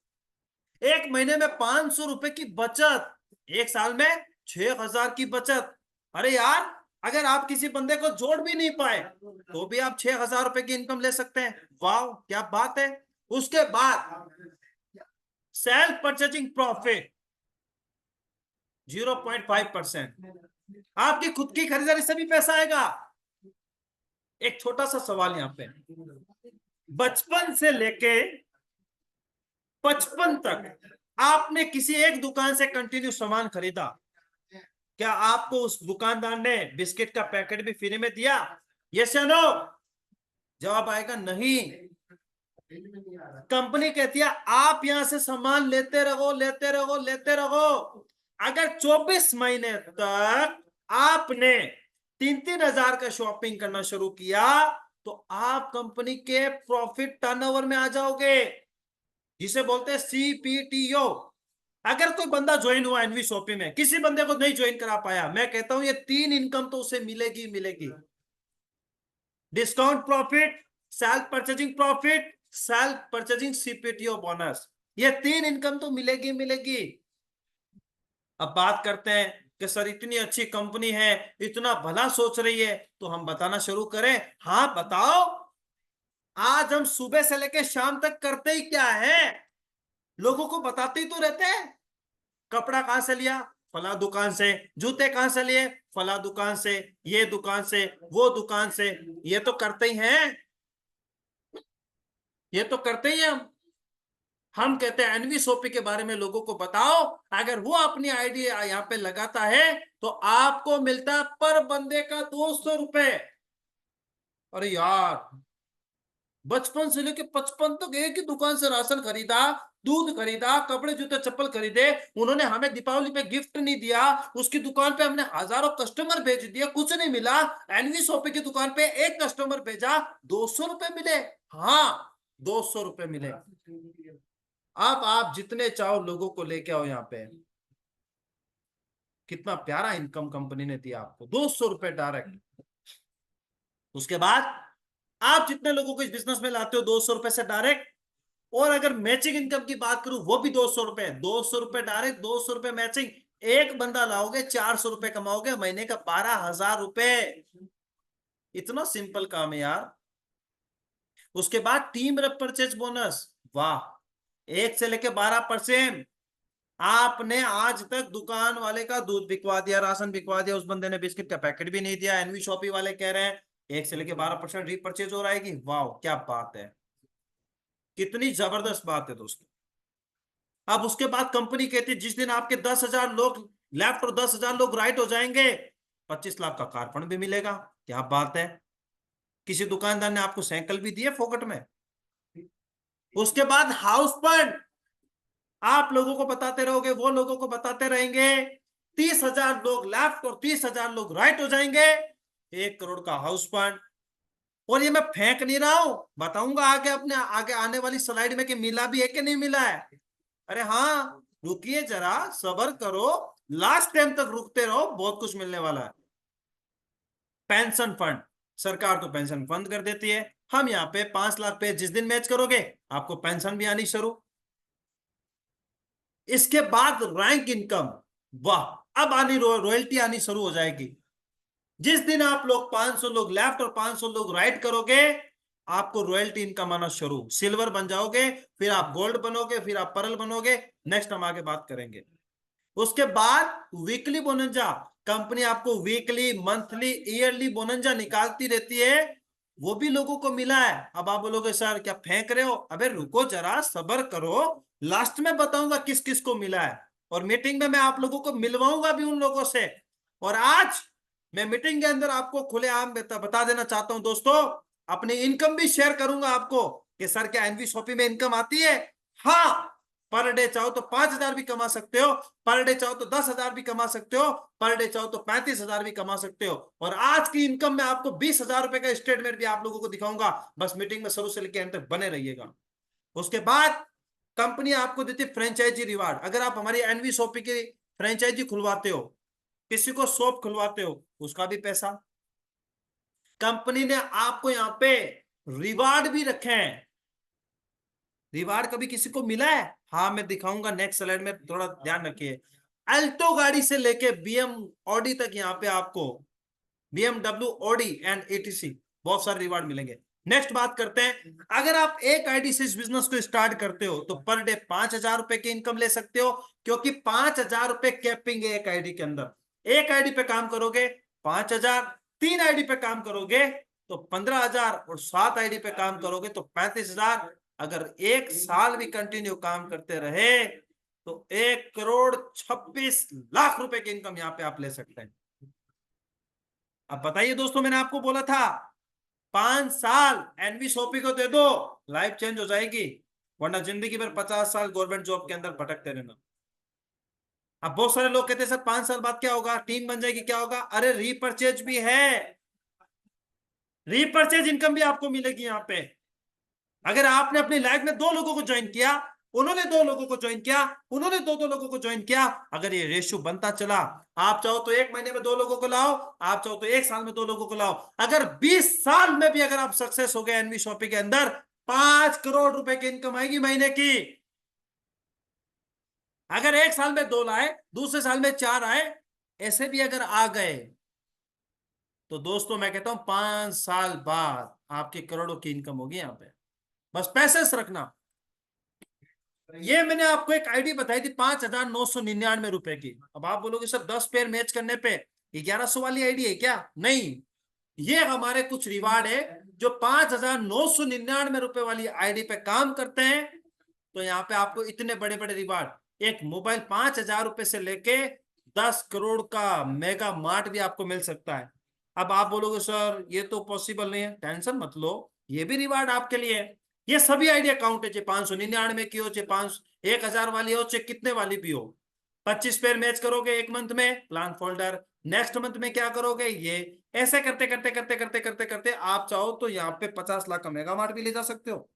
एक महीने में 500 रुपए की बचत, एक साल में 6,000 की बचत। अरे यार, अगर आप किसी बंदे को जोड़ भी नहीं पाए तो भी आप 6,000 रुपए की इनकम ले सकते हैं। वाह, क्या बात है। उसके बाद सेल्फ परचेजिंग प्रॉफिट 0.5%, आपकी खुद की खरीदारी से भी पैसा आएगा। एक छोटा सा सवाल यहां पे, बचपन से लेके 55 तक आपने किसी एक दुकान से कंटिन्यू सामान खरीदा, क्या आपको उस दुकानदार ने बिस्किट का पैकेट भी फ्री में दिया? यस या नो? जवाब आएगा नहीं। कंपनी कहती है आप यहां से सामान लेते रहो, लेते रहो, लेते रहो। अगर 24 महीने तक आपने 3-3 हजार का शॉपिंग करना शुरू किया तो आप कंपनी के प्रॉफिट टर्नओवर में आ जाओगे, जिसे बोलते हैं CPTO। अगर कोई बंदा ज्वाइन हुआ एनवी शॉपी में, किसी बंदे को नहीं ज्वाइन करा पाया, मैं कहता हूं ये 3 इनकम तो उसे मिलेगी मिलेगी। Discount profit, self purchasing profit, self purchasing CPTO bonus, ये 3 इनकम तो मिलेगी मिलेगी। अब बात करते हैं कि सर इतनी अच्छी कंपनी है, इतना भला सोच रही है, तो हम बताना शुरू करें? हाँ बताओ। आज हम सुबह से लेकर शाम तक करते ही क्या है? लोगों को बताते ही तो रहते हैं। कपड़ा कहां से लिया? फला दुकान से। जूते कहां से लिए? फला दुकान से। ये दुकान से, वो दुकान से। ये तो करते ही हैं, ये तो करते ही हैं हम कहते हैं एनवी शॉपी के बारे में लोगों को बताओ। अगर वो अपनी आइडिया यहाँ पे लगाता है तो आपको मिलता है पर बंदे का 200 रुपए। अरे यार, बचपन से लेके 55 तक एक ही दुकान से राशन खरीदा, दूध खरीदा, कपड़े जूते चप्पल खरीदे, उन्होंने हमें दीपावली पे गिफ्ट नहीं दिया, उसकी दुकान पे हमने हजारों कस्टमर भेज दिए, कुछ नहीं मिला। एनवी शॉपी की दुकान पे एक कस्टमर भेजा, 200 रुपए मिले। हाँ, 200 रुपए मिले। अब आप जितने चाहो लोगों को लेके आओ यहाँ पे। कितना प्यारा इनकम कंपनी ने दिया आपको, 200 रुपए डायरेक्ट। उसके बाद आप जितने लोगों को इस बिजनेस में लाते हो 200 रुपए से डायरेक्ट, और अगर मैचिंग इनकम की बात करूं वो भी 200 रुपए, 200 रुपए डायरेक्ट, 200 रुपए मैचिंग। एक बंदा लाओगे 400 रुपए कमाओगे, महीने का 12,000 रुपए। इतना सिंपल काम है यार। उसके बाद टीम परचेज बोनस, वाह, 1 से लेके 12%। आपने आज तक दुकान वाले का दूध बिकवा दिया, राशन बिकवा दिया, उस बंदे ने बिस्किट का पैकेट भी नहीं दिया, एनवी शॉपी वाले कह रहे हैं 1 से लेके 12% रीपरचेज हो रहेगी। वाह, क्या बात है, कितनी जबरदस्त बात है दोस्तों। अब उसके बाद कंपनी कहती है जिस दिन आपके 10,000 लोग लेफ्ट और 10,000 लोग राइट हो जाएंगे 25 लाख का कार फंड भी मिलेगा। क्या बात है, किसी दुकानदार ने आपको साइकिल भी दी है फोकट में। उसके बाद हाउस फंड, आप लोगों को बताते रहोगे, वो लोगों को बताते रहेंगे, 30,000 लोग लेफ्ट और 30,000 लोग राइट हो जाएंगे, 1 करोड़ का हाउस फंड। और ये मैं फेंक नहीं रहा हूं, बताऊंगा आगे अपने आगे आने वाली स्लाइड में कि मिला भी है कि नहीं मिला है। अरे हाँ, रुकिए जरा, सब्र करो, लास्ट टाइम तक रुकते रहो, बहुत कुछ मिलने वाला है। पेंशन फंड, सरकार तो पेंशन बंद कर देती है, हम यहाँ पे 5 लाख पे जिस दिन मैच करोगे आपको पेंशन भी आनी शुरू। इसके बाद रैंक इनकम, वाह, अब आनी रॉयल्टी आनी शुरू हो जाएगी। जिस दिन आप लोग 500 लोग लेफ्ट और 500 लोग राइट करोगे आपको रॉयल्टी इनकम आना शुरू, सिल्वर बन जाओगे, फिर आप गोल्ड बनोगे, फिर आप पर्ल बनोगे, नेक्स्ट हम आगे बात करेंगे। उसके बाद वीकली बोनंजा, कंपनी आपको वीकली, मंथली, ईयरली बोनंजा निकालती रहती है, वो भी लोगों को मिला है। अब आप बोलोगे सर क्या फेंक रहे हो? अबे रुको जरा, सब्र करो, लास्ट में बताऊंगा किस किस को मिला है, और मीटिंग में मैं आप लोगों को मिलवाऊंगा भी उन लोगों से। और आज मैं मीटिंग के अंदर आपको खुलेआम बता देना चाहता हूं दोस्तों, अपनी इनकम भी शेयर करूंगा आपको कि सर क्या एनवी शॉपिंग में इनकम आती है। हाँ, पर डे चाहो तो 5,000 भी कमा सकते हो, पर डे चाहो तो 10,000 भी कमा सकते हो, पर डे चाहो तो 35,000 भी कमा सकते हो। और आज की इनकम में आपको 20,000 रुपए का स्टेटमेंट भी आप लोगों को दिखाऊंगा। बस मीटिंग में शुरू से लेकर अंत तक बने रहिएगा। उसके बाद कंपनी आपको देती है फ्रेंचाइजी रिवार्ड। अगर आप हमारी एनवी शॉपिंग की फ्रेंचाइजी खुलवाते हो, किसी को शॉप खुलवाते हो, उसका भी पैसा। कंपनी ने आपको यहां पे रिवार्ड भी रखे हैं। रिवार्ड कभी किसी को मिला है? हाँ, मैं दिखाऊंगा नेक्स्ट स्लाइड में, थोड़ा ध्यान रखिए। अल्टो गाड़ी से लेके बीएम ऑडी तक यहाँ पे आपको बीएमडब्ल्यू ऑडी एंड एटीसी बहुत सारे रिवार्ड मिलेंगे। नेक्स्ट बात करते हैं, अगर आप एक आईडी से इस बिजनेस को स्टार्ट करते हो तो पर डे 5,000 रुपए की इनकम ले सकते हो, क्योंकि 5,000 रुपए कैपिंग है एक आईडी के अंदर। एक आईडी पे काम करोगे 5,000, 3 आईडी पे काम करोगे तो 15,000, और 7 आईडी पे काम करोगे तो 35,000। अगर 1 साल भी कंटिन्यू काम करते रहे तो 1,26,00,000 रुपए की इनकम यहां पे आप ले सकते हैं। अब बताइए दोस्तों, मैंने आपको बोला था 5 साल एनवी शॉपी को दे दो, लाइफ चेंज हो जाएगी, वरना जिंदगी भर 50 साल गवर्नमेंट जॉब के अंदर भटकते रहना। अब बहुत सारे लोग कहते हैं सर 5 साल बाद क्या होगा, टीम बन जाएगी, क्या होगा? अरे रीपर्चेज भी है, रीपर्चेज इनकम भी आपको मिलेगी यहाँ पे। अगर आपने अपनी लाइफ में 2 लोगों को ज्वाइन किया, उन्होंने 2 लोगों को ज्वाइन किया, उन्होंने 2 लोगों को ज्वाइन किया, अगर ये रेशियो बनता चला, आप चाहो तो 1 महीने में 2 लोगों को लाओ, आप चाहो तो 1 साल में 2 लोगों को लाओ। अगर 20 साल में भी अगर आप सक्सेस हो गए एनवी शॉपिंग के अंदर, 5 करोड़ रुपए की इनकम आएगी महीने की। अगर 1 साल में 2 लाए, दूसरे साल में 4 आए, ऐसे भी अगर आ गए तो दोस्तों मैं कहता हूं 5 साल बाद आपकी करोड़ों की इनकम होगी यहां पे। बस पैसे से रखना। ये मैंने आपको एक आईडी बताई थी 5,999 रुपए की। अब आप बोलोगे सर 10 पेयर मैच करने पे 1,100 वाली आईडी है क्या? नहीं, ये हमारे कुछ रिवार्ड है जो 5,999 रुपए वाली आईडी पे काम करते हैं। तो यहाँ पे आपको इतने बड़े बड़े रिवार्ड, एक मोबाइल 5,000 रुपए से लेके 10 करोड़ का मेगा मार्ट भी आपको मिल सकता है। अब आप बोलोगे सर ये तो पॉसिबल नहीं है, टेंशन मत लो, ये भी रिवार्ड आपके लिए है। ये सभी आइडिया काउंट है, चाहे 599 की हो, चाहे 1,000 वाली हो, चाहे कितने वाली भी हो। 25 पेयर मैच करोगे एक मंथ में, प्लान फोल्डर, नेक्स्ट मंथ में क्या करोगे, ये ऐसे करते करते करते करते करते करते आप चाहो तो यहाँ पे 50 लाख का मेगा मार्ट भी ले जा सकते हो।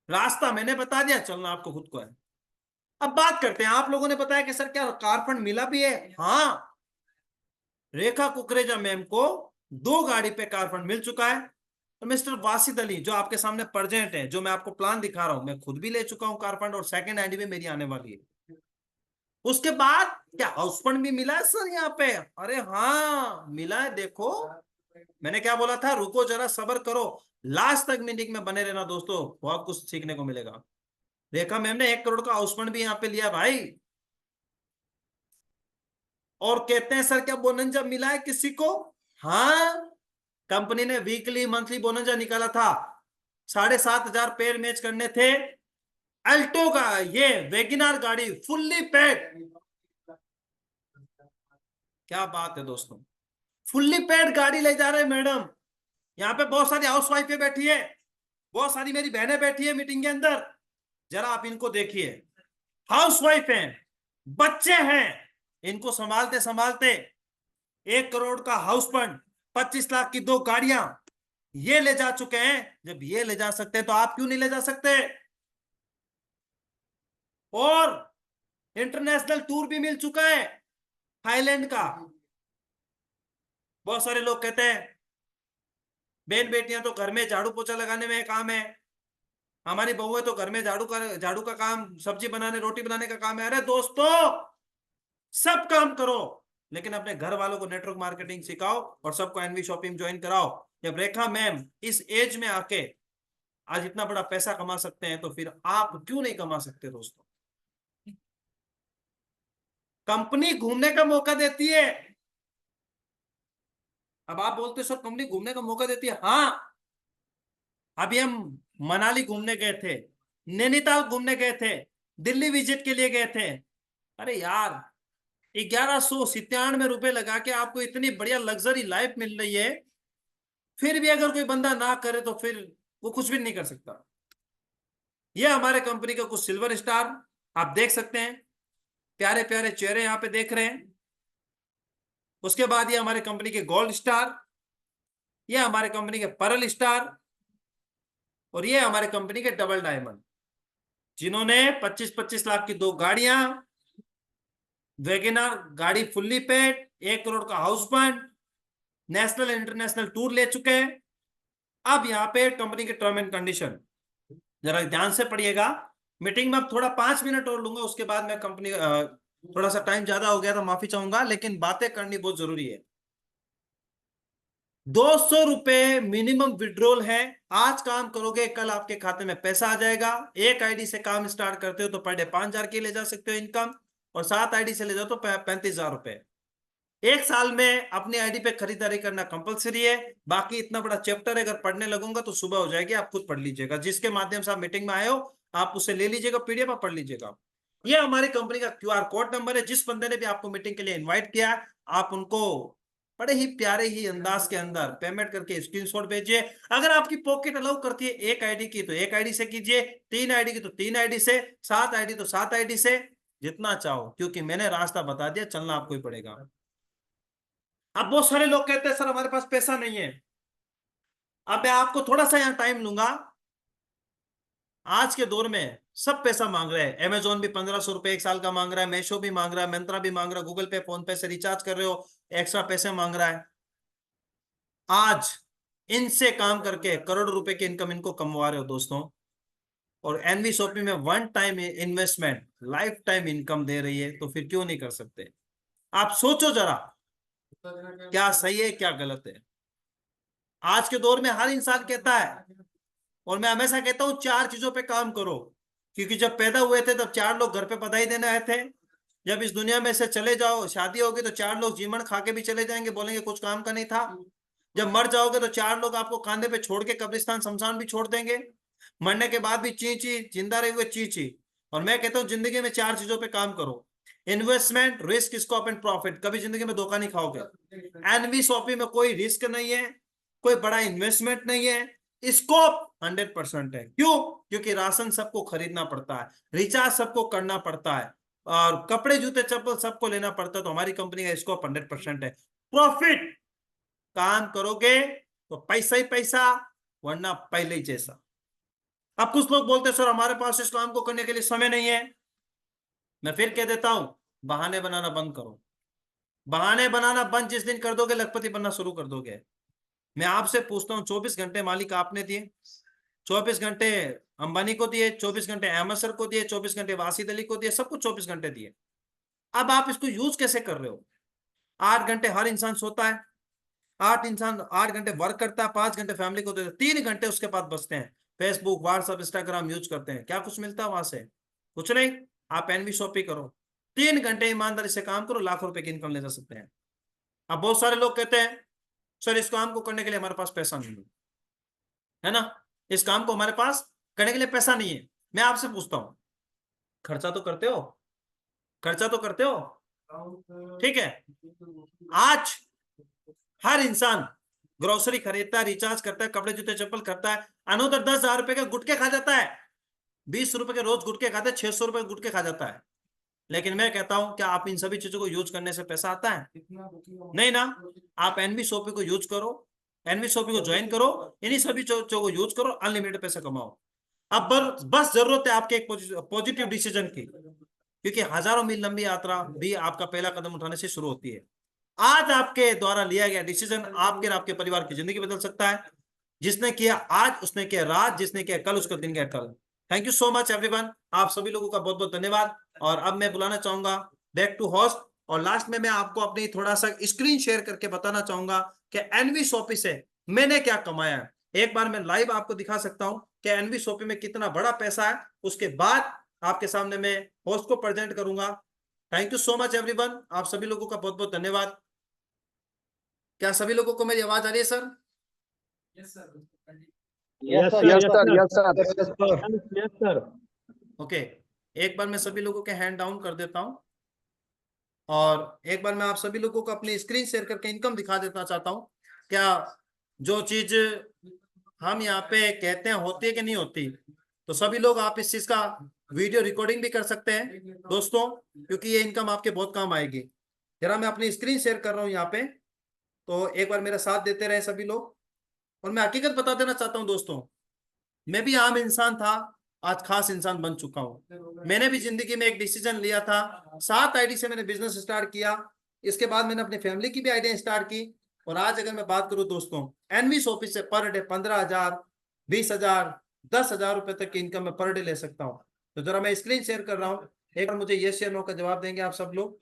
रास्ता मैंने बता दिया, चलना आपको खुद को है। अब बात करते हैं, आप लोगों ने बताया कि सर क्या कार फंड मिला भी है? हाँ, रेखा कुकरेजा मैम को 2 गाड़ी पे कार फंड मिल चुका है। तो मिस्टर वासिद अली जो आपके सामने प्रेजेंट है, जो मैं आपको प्लान दिखा रहा हूं, मैं खुद भी ले चुका हूं कार फंड, और सेकंड आईडी में मेरी आने वाली है। उसके बाद क्या हाउस फंड भी मिला है सर यहाँ पे? अरे हाँ मिला है, देखो मैंने क्या बोला था, रुको जरा सब्र करो, लास्ट तक मीटिंग में बने रहना दोस्तों, बहुत कुछ सीखने को मिलेगा। रेखा मैम ने 1 करोड़ का हाउस फंड भी यहाँ पे लिया भाई। और कहते हैं सर क्या बोनंजा मिला है किसी को? हाँ, कंपनी ने वीकली मंथली बोनंजा निकाला था, 7,500 पेयर मैच करने थे। अल्टो का ये वेगिनार गाड़ी फुल्ली पेड, क्या बात है दोस्तों, फुल्ली पेड गाड़ी ले जा रहे हैं मैडम। यहाँ पे बहुत सारी हाउस वाइफ बैठी है, बहुत सारी मेरी बहनें बैठी है मीटिंग के अंदर, जरा आप इनको देखिए, हाउस वाइफ हैं, बच्चे हैं, इनको संभालते संभालते 1 करोड़ का हाउस फंड, 25 लाख की 2 गाड़ियां ये ले जा चुके हैं। जब ये ले जा सकते हैं तो आप क्यों नहीं ले जा सकते? और इंटरनेशनल टूर भी मिल चुका है थाईलैंड का। बहुत सारे लोग कहते हैं बहन बेटियां तो घर में झाड़ू पोछा लगाने में काम है, हमारी बहुएं तो घर में झाड़ू का काम, सब्जी बनाने रोटी बनाने का काम है। अरे दोस्तों, सब काम करो, लेकिन अपने घर वालों को नेटवर्क मार्केटिंग सिखाओ और सबको एनवी शॉपिंग ज्वाइन कराओ। जब रेखा मैम इस एज में आके आज इतना बड़ा पैसा कमा सकते हैं तो फिर आप क्यों नहीं कमा सकते दोस्तों? कंपनी घूमने का मौका देती है। अब आप बोलते सर कंपनी घूमने का मौका देती है, हाँ, अभी हम मनाली घूमने गए थे, नैनीताल घूमने गए थे, दिल्ली विजिट के लिए गए थे। अरे यार, 1,197 रुपए लगा के आपको इतनी बढ़िया लग्जरी लाइफ मिल रही है। फिर भी अगर कोई बंदा ना करे तो फिर वो कुछ भी नहीं कर सकता। ये हमारे कंपनी का कुछ सिल्वर स्टार आप देख सकते हैं, प्यारे प्यारे चेहरे यहाँ पे देख रहे हैं। उसके बाद ये हमारे कंपनी के गोल्ड स्टार, ये हमारे कंपनी के पर्ल स्टार, और ये हमारे कंपनी के डबल डायमंड, जिन्होंने 25-25 लाख की 2 गाड़ियां, वैगनर गाड़ी फुल्ली पेड, 1 करोड़ का house fund, national international tour ले चुके हैं। अब यहाँ पे कंपनी के टर्म एंड कंडीशन जरा ध्यान से पढ़िएगा। मीटिंग में अब थोड़ा 5 मिनट और लूंगा, उसके बाद मैं कंपनी थोड़ा सा टाइम ज्यादा हो गया तो माफी चाहूंगा, लेकिन बातें करनी बहुत जरूरी है। 200 रुपए मिनिमम विड्रॉल है। आज काम करोगे कल आपके खाते में पैसा आ जाएगा। एक आईडी से काम स्टार्ट करते हो तो पर डे 5,000 की ले जा सकते हो इनकम, और 7 आईडी से ले जाओ तो 35,000 रुपए। 1 साल में अपनी आईडी पे खरीदारी करना कंपलसरी है। बाकी इतना बड़ा चैप्टर अगर पढ़ने लगूंगा तो सुबह हो जाएगी, आप खुद पढ़ लीजिएगा। जिसके माध्यम से आप मीटिंग में आए हो आप उसे ले लीजिएगा, पीडीएफ आप पढ़ लीजिएगा। ये हमारी कंपनी का क्यूआर कोड नंबर है। जिस बंदे ने भी आपको मीटिंग के लिए इन्वाइट किया, आप उनको बड़े ही प्यारे ही अंदाज के अंदर पेमेंट करके स्क्रीनशॉट भेजिए। अगर आपकी पॉकेट अलाउ करती है 1 आईडी की तो 1 आईडी से कीजिए, 3 आईडी की तो 3 आईडी से, 7 आईडी तो 7 आईडी से, जितना चाहो, क्योंकि मैंने रास्ता बता दिया, चलना आपको ही पड़ेगा। अब बहुत सारे लोग कहते हैं सर हमारे पास पैसा नहीं है। अब मैं आपको थोड़ा सा यहां टाइम लूंगा। आज के दौर में सब पैसा मांग रहे हैं। अमेजोन भी 1,500 रुपए 1 साल का मांग रहा है, मीशो भी मांग रहा है, मिंत्रा भी मांग रहा है, गूगल पे फोन पे से रिचार्ज कर रहे हो एक्स्ट्रा पैसे मांग रहा है। आज इनसे काम करके करोड़ रुपए की इनकम इनको कमवा रहे हो दोस्तों, और एनवी शॉपिंग में 1 time investment life time income दे रही है, तो फिर क्यों नहीं कर सकते? आप सोचो जरा, क्या सही है क्या गलत है। आज के दौर में हर इंसान कहता है, और मैं हमेशा कहता हूं 4 चीजों पे काम करो, क्योंकि जब पैदा हुए थे तब 4 लोग घर पे बधाई देने आए थे। जब इस दुनिया में से चले जाओ, शादी होगी तो 4 लोग जीवन खा के भी चले जाएंगे, बोलेंगे कुछ काम का नहीं था। जब मर जाओगे तो 4 लोग आपको कांधे पे छोड़ के कब्रिस्तान शमशान भी छोड़ देंगे। मरने के बाद भी ची ची, जिंदा रहे हुए ची ची। और मैं कहता हूं जिंदगी में 4 चीजों पे काम करो, investment, risk, scope and profit. कभी जिंदगी में धोखा नहीं खाओगे। एनवी शॉपिंग में कोई रिस्क नहीं है, कोई बड़ा इन्वेस्टमेंट नहीं है, स्कोप 100% है। क्यों? क्योंकि राशन सबको खरीदना पड़ता है, रिचार्ज सबको करना पड़ता है, और कपड़े जूते चप्पल सबको लेना पड़ता है। तो हमारी कंपनी का स्कोप 100% है। प्रॉफिट, काम करोगे तो पैसा ही पैसा, वरना पहले ही जैसा। अब कुछ लोग बोलते हैं सर हमारे पास इस काम को करने के लिए समय नहीं है। मैं फिर कह देता हूं, बहाने बनाना बंद करो। बहाने बनाना बंद जिस दिन कर दोगे, लखपति बनना शुरू कर दोगे। मैं आपसे पूछता हूं, 24 घंटे मालिक आपने दिए, 24 घंटे अंबानी को दिए, 24 घंटे अहमद सर को दिए, 24 घंटे वासिद अली को दिए, सबको 24 घंटे दिए। अब आप इसको यूज कैसे कर रहे हो? 8 घंटे हर इंसान सोता है, 8 घंटे वर्क करता है, 5 घंटे फैमिली को देता है, 3 घंटे उसके पास बचते हैं, फेसबुक व्हाट्सएप इंस्टाग्राम यूज करते हैं। क्या कुछ मिलता है वहां से? कुछ नहीं। आप एनवी शॉपिंग करो, 3 घंटे ईमानदारी से काम करो, लाखों रुपए की इनकम ले जा सकते हैं। अब बहुत सारे लोग कहते हैं सर इस काम को करने के लिए हमारे पास पैसा नहीं है ना, इस काम को हमारे पास करने के लिए पैसा नहीं है। मैं आपसे पूछता हूं, खर्चा तो करते हो? खर्चा तो करते हो, ठीक है। आज हर इंसान ग्रोसरी खरीदता है, रिचार्ज करता है, कपड़े जूते चप्पल करता है, अनोदर 10,000 रुपए के गुटके खा जाता है। 20 रुपए के रोज गुटके खाते हैं, 600 रुपए के गुटके खा जाता है। लेकिन मैं कहता हूं क्या आप इन सभी चीजों को यूज करने से पैसा आता है? नहीं ना। आप एनवी शॉपिंग को यूज करो, एनवी शॉपिंग को ज्वाइन करो, इन्हीं सभी चीजों को यूज करो, अनलिमिटेड पैसा कमाओ। अब बस जरूरत है आपके एक पॉजिटिव डिसीजन की, क्योंकि हजारों मील लंबी यात्रा भी आपका पहला कदम उठाने से शुरू होती है। आज आपके द्वारा लिया गया डिसीजन आपके और आपके परिवार की जिंदगी बदल सकता है। जिसने किया आज उसने किया रात, जिसने किया कल उसका दिन गया कल। Thank you so much everyone, आप सभी लोगों का बहुत बहुत धन्यवाद। और अब मैं बुलाना चाहूंगा बैक टू होस्ट, और लास्ट में मैं आपको अपनी थोड़ा सा स्क्रीन शेयर करके बताना चाहूंगा कि एनवी शॉपी से मैंने क्या कमाया है। एक बार मैं लाइव आपको दिखा सकता हूं कि एनवी शॉपी में कितना बड़ा पैसा है। उसके बाद आपके सामने मैं होस्ट को प्रेजेंट करूंगा। Thank you so much everyone, आप सभी लोगों का बहुत बहुत धन्यवाद। क्या सभी लोगों को मेरी आवाज आ रही है sir? Yes, Yes, sir. sir. Yes, sir. Yes, sir. Okay, एक बार मैं सभी लोगों के हैंड डाउन कर देता हूं, और एक बार मैं आप सभी लोगों को अपनी स्क्रीन शेयर करके इनकम दिखा देना चाहता हूं। क्या जो चीज हम यहाँ पे कहते हैं होती है कि नहीं होती, तो सभी लोग आप इस चीज का वीडियो रिकॉर्डिंग भी कर सकते हैं दोस्तों, क्योंकि ये इनकम आपके बहुत काम आएगी। जरा मैं अपनी स्क्रीन शेयर कर रहा हूँ यहाँ पे, तो एक बार मेरा साथ देते रहे सभी लोग। और मैं हकीकत बता देना चाहता हूँ दोस्तों, मैं भी आम इंसान था, आज खास इंसान बन चुका हूँ। मैंने भी जिंदगी में एक डिसीजन लिया था, 7 आईडी से मैंने बिजनेस स्टार्ट किया। इसके बाद मैंने अपनी फैमिली की भी आईडिया स्टार्ट की। और आज अगर मैं बात करूं दोस्तों, एनवी ऑफिस से पर डे 15,000, 20,000, 10,000 रुपए तक की इनकम मैं पर डे ले सकता हूँ। तो जरा मैं स्क्रीन शेयर कर रहा हूँ, एक बार मुझे यस या नो का जवाब देंगे आप सब लोग।